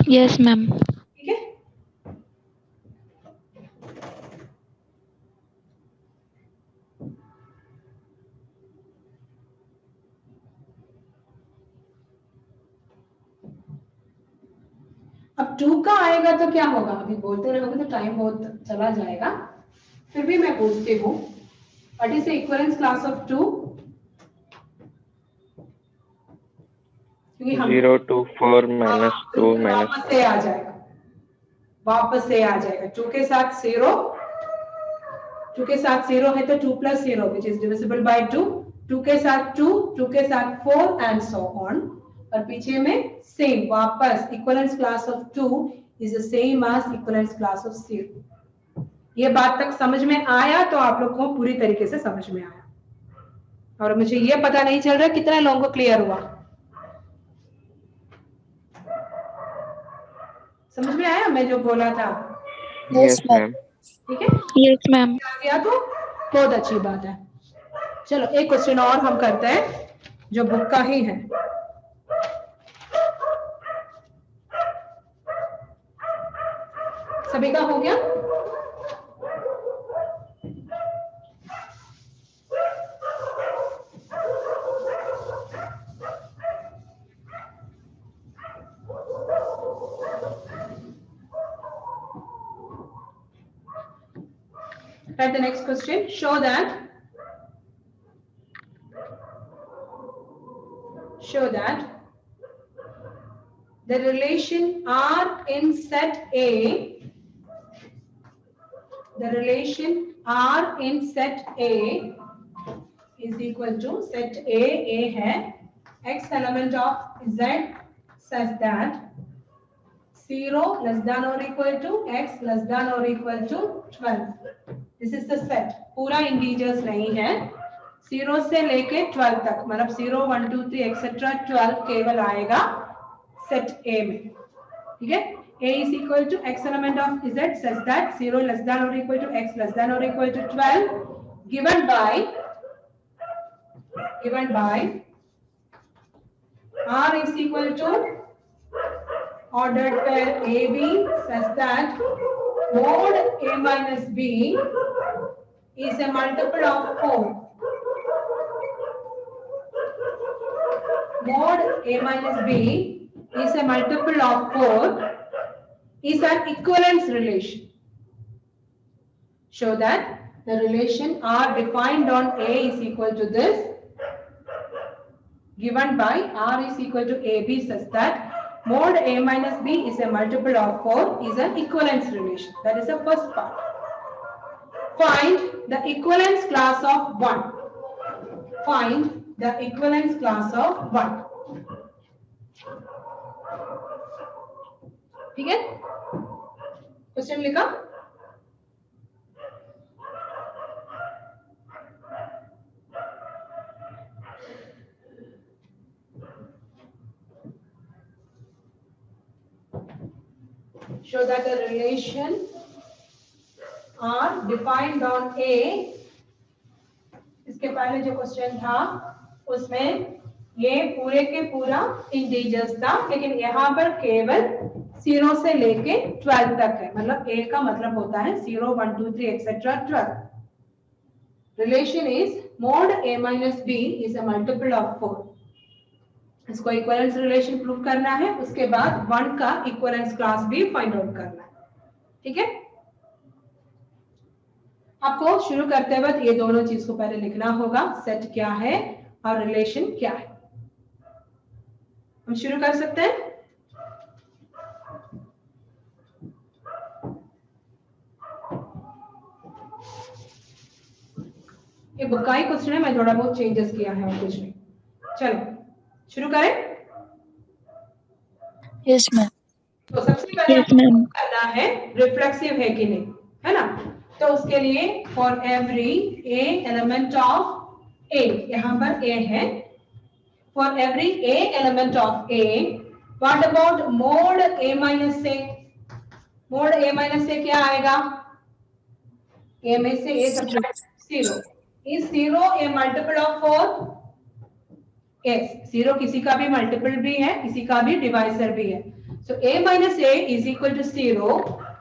Yes, ma'am. ठीक है? अब 2 का आएगा तो क्या होगा? अभी बोलते रहोगे तो टाइम बहुत चला जाएगा, फिर भी मैं पूछती हूँ what is the equivalent class of 2? क्योंकि हम 0 2 4 -2 वापस से आ जाएगा, वापस से आ जाएगा। 2 के साथ 0, 2 के साथ 0 है तो 2 + 0 विच इज डिविजिबल बाय 2, 2 के साथ 2, 2 के साथ 4 एंड सो ऑन। और पीछे में सेम वापस equivalent class of 2 is the same as equivalent class of 0। ये बात तक समझ में आया तो आप लोग को पूरी तरीके से समझ में आया। और मुझे ये पता नहीं चल रहा कितना लोगों को क्लियर हुआ। समझ में आया मैं जो बोला था? Yes, ma'am. ठीक है? Yes, ma'am. आ गया तो बहुत अच्छी बात है। चलो एक क्वेश्चन और हम करते हैं जो बुक का ही है। सभी का हो गया? Write the next question. Show that the relation R in set A, is equal to set A है x element of Z such that 0 less than or equal to x less than or equal to 12 this is the set, पूरा integers नहीं है, 0 से लेके 12 तक, मतलब 0 1 2 3 etcetera 12 केवल आएगा सेट ए में, ठीक है। A is equal to x element of z such that 0 less than or equal to x less than or equal to 12 given by R is equal to ordered pair AB such that mod A minus B is a multiple of 4. Mod A minus B is a multiple of 4 is an equivalence relation. Show that the relation R defined on A is equal to this, given by R is equal to AB such that mod A minus B is a multiple of 4 is an equivalence relation. That is the first part. Find the equivalence class of 1. Find the equivalence class of 1. ठीक है, question लिखा। Show that the relation R defined on A, इसके पहले जो question था उसमें ये पूरे के पूरा इंटीजर्स था, लेकिन यहाँ पर केवल 0 से लेके 12 तक है, मतलब A का मतलब होता है 0 1 2 3 etcetera 12। Relation is mod A minus B is a multiple of 4. इसको इक्विवेलेंस रिलेशन प्रूव करना है, उसके बाद 1 का इक्विवेलेंस क्लास भी फाइंड आउट करना है, ठीक है। आपको शुरू करते वक्त ये दोनों चीज को पहले लिखना होगा, सेट क्या है और रिलेशन क्या है। हम शुरू कर सकते हैं। ये बुक का ही क्वेश्चन है, मैं थोड़ा बहुत चेंजेस किया है और कुछ नहीं। चलो शुरू करें। Yes ma'am. तो सबसे पहले करना है रिफ्लेक्सिव है कि नहीं, है ना। तो उसके लिए for every A element of A, यहाँ पर ए है, for every A element of A, what about mod A minus a. Mod A minus a क्या आएगा, ए में से a subtract 0। Is 0 a multiple of 4? Yes, 0 किसी का भी मल्टीपल भी है, किसी का भी डिवाइजर भी है। सो a minus a is equal to 0,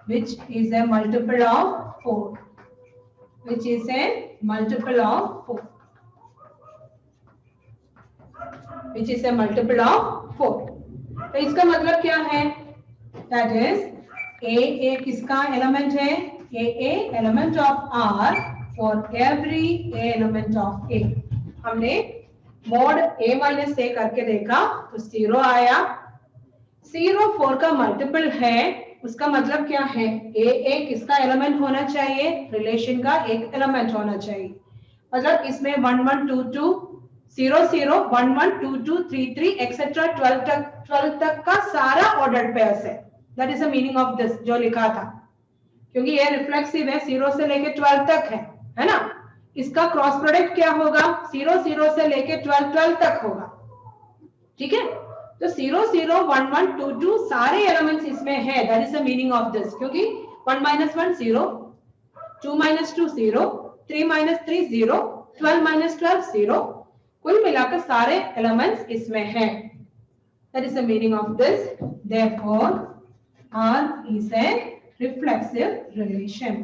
which is a multiple of 4, which is a multiple of 4, which is a multiple of 4। तो इसका मतलब क्या है, that is a किसका एलिमेंट है, a element of R for every a element of A। हमने mode a minus a करके देखा तो 0 आया। 0 4 का मल्टीपल है, उसका मतलब क्या है, a किसका एलिमेंट होना चाहिए, रिलेशन का एक एलिमेंट होना चाहिए। मतलब इसमें 1 1 2 2 0 0 1 1 2 2 3 3 एक्सेट्रा 12 तक का सारा ऑर्डर्ड पेयर्स है। That is the meaning of this जो लिखा था, क्योंकि ये रिफ्लेक्सिव है, 0 से लेके 12 तक है ना। इसका क्रॉस प्रोडक्ट क्या होगा, 0 0 से लेके 12 तक होगा, ठीक है। तो 0 0 1 1 2 2 सारे एलिमेंट्स इसमें है। That is the meaning of this, क्योंकि 1 minus 1 0, 2 minus 2 0, 3 minus 3 0, 12 minus 12 0, कुल मिलाकर सारे एलिमेंट्स इसमें हैं। That is the meaning of this. Therefore R is a reflexive relation।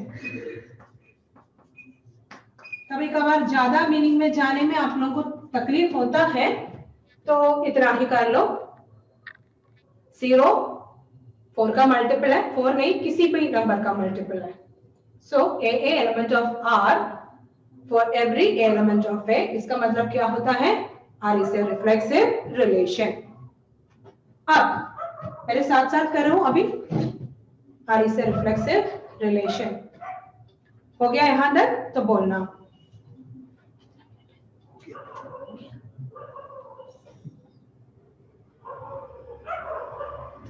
कभी कभार ज्यादा मीनिंग में जाने में आप लोगों को तकलीफ होता है, तो इतना ही कर लो। 0 4 का मल्टीपल है, 4 नहीं किसी भी नंबर का मल्टीपल है। सो a element of R for every element of A, इसका मतलब क्या होता है, R is a reflexive relation। अब मेरे साथ साथ कर रहा हूं अभी, R is a reflexive relation। हो गया यहां तक, तो बोलना।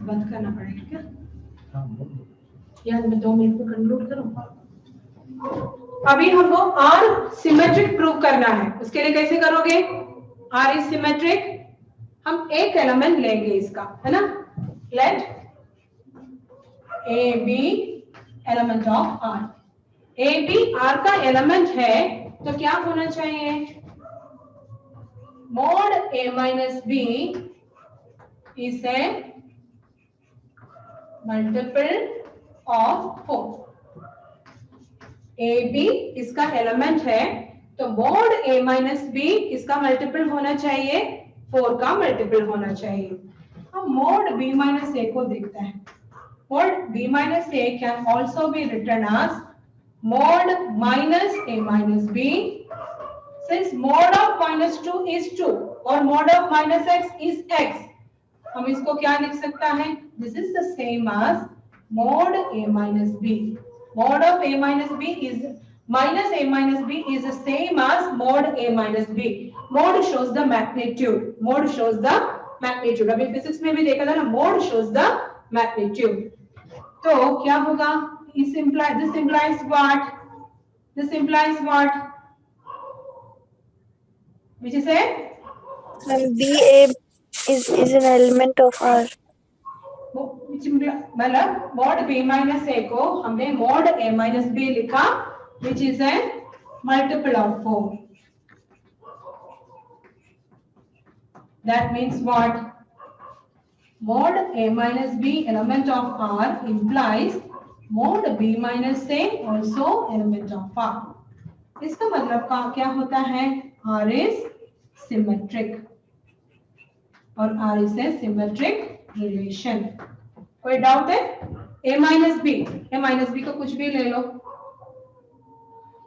बंद करना पड़ेगा क्या, या मैं 2 मिनट में कंक्लूड करूं। अभी हमको आर सिमेट्रिक प्रूव करना है, उसके लिए कैसे करोगे? आर इज सिमेट्रिक, हम एक एलिमेंट लेंगे इसका, है ना? Let A B element of R. A B R का एलिमेंट है तो क्या होना चाहिए? Mod A minus B is a multiple of 4। A B इसका एलिमेंट है तो मोड ए माइनस बी इसका मल्टीपल होना चाहिए, 4 का मल्टीपल होना चाहिए। हम मोड बी माइनस ए को देखते हैं। Mod B minus A can also be written as mod minus a minus b, since mod of minus 2 is 2 और mod of minus x is x, हम इसको क्या लिख सकता है? This is the same as mod a minus b. Mod of a minus b is minus a minus b is the same as mod a minus b. Mod shows the magnitude. Mod shows the magnitude. अभी physics में भी देखा था ना, mod shows the magnitude. तो क्या होगा? This implies what? This implies what? Which is a? BA is an element of R. Which मतलब mod B minus A को हमने mod A minus B लिखा, which is a multiple of 4. That means what? Mod A minus B element of R implies mod B minus A also element of R. इसका मतलब का क्या होता है? R is symmetric और R is a symmetric relation. कोई doubt है? A minus B, A minus B को कुछ भी ले लो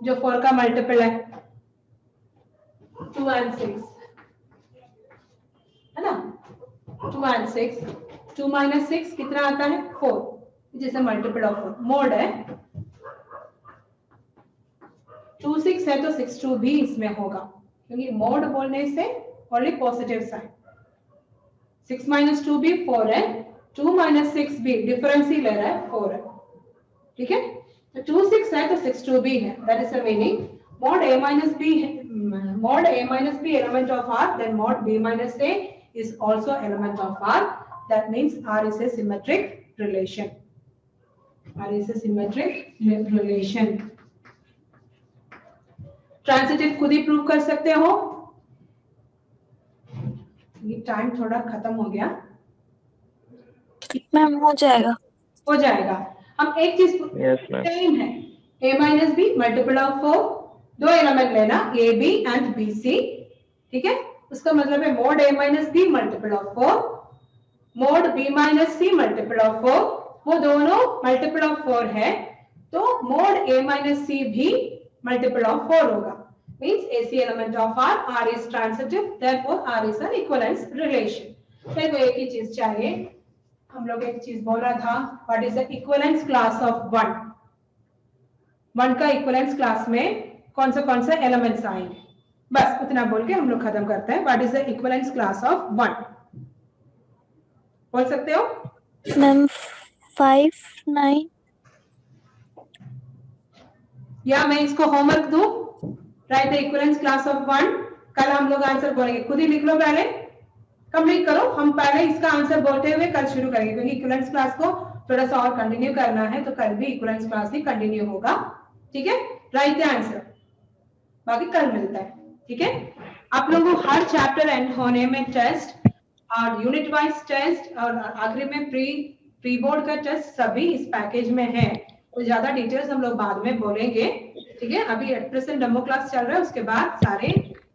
जो 4 का मल्टीपल है, 2 and 6 है ना? 2 and 6, 2 minus 6 कितना आता है? 4, जैसे मल्टीपल ऑफ 4। मोड है 2 6 है तो 6 2 भी इसमें होगा, क्योंकि मोड बोलने से ओनली पॉजिटिव साइन। 6 minus 2 भी 4 है, 2 minus 6 भी डिफरेंस ही ले रहा है, 4 है। ठीक है, तो 2 6 है तो 6 2 भी है। That is the meaning mod a minus b element of R, then mod b minus a is also element of R. That means R is a symmetric relation. R is a symmetric relation. Transitive खुद ही prove कर सकते हो। ये time थोड़ा खत्म हो गया। Ma'am हो जाएगा। हो जाएगा। हम एक चीज सेम है, a minus b multiple of 4, दो एलिमेंट लेना a b and b c, ठीक है? उसका मतलब है mode a minus b multiple of 4, mode b minus c multiple of 4, वो दोनों मल्टीपल ऑफ 4 है, तो मोड a minus c भी मल्टीपल ऑफ 4 होगा। Means AC element of R, R is transitive, therefore R is an equivalence relation. मेरे को एक ही चीज चाहिए, हम लोग एक चीज बोल रहा था, what is the equivalence class of 1? 1 का equivalence class में कौन से elements आएंगे? बस उतना बोल के हम लोग खत्म करते हैं। What is the equivalence class of 1? बोल सकते हो? मैम 5 9। या मैं इसको होमवर्क दूं? Right the equivalence class of 1। कल हम लोग आंसर बोलेंगे, खुद ही लिख लो, पहले कंप्लीट करो। हम पहले इसका आंसर बोलते हुए कल शुरू करेंगे, क्योंकि इक्विवेलेंस क्लास को थोड़ा सा और कंटिन्यू करना है, तो कल भी इक्विवेलेंस क्लास ही कंटिन्यू होगा। ठीक है, राइट द आंसर, बाकी कल मिलता है। ठीक है, आप लोगों को हर चैप्टर एंड होने में टेस्ट और यूनिट वाइज टेस्ट और आखिरी में प्री बोर्ड का टेस्ट सभी इस पैकेज में है। तो ज्यादा डिटेल्स हम लोग बाद में बोलेंगे। ठीक है, अभी एट प्रेजेंट डेमो क्लास चल रहा है, उसके बाद सारे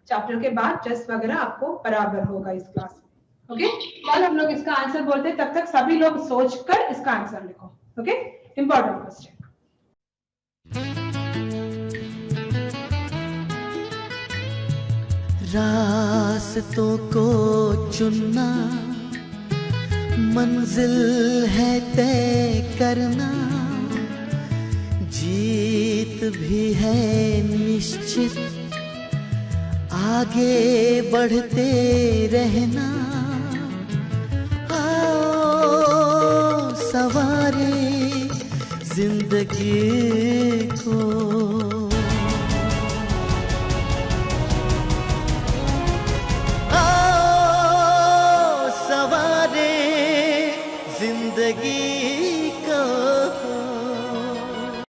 चैप्टर के बाद टेस्ट वगैरह आपको बराबर होगा इस क्लास में। ओके, कल हम लोग इसका आंसर बोलते हैं, तब तक सभी लोग सोचकर इसका आंसर लिखो। Okay, important question. रास्तों को चुनना, मंजिल है तय करना, जीत भी है निश्चित, आगे बढ़ते रहना। आओ सवारे जिंदगी को। जिंदगी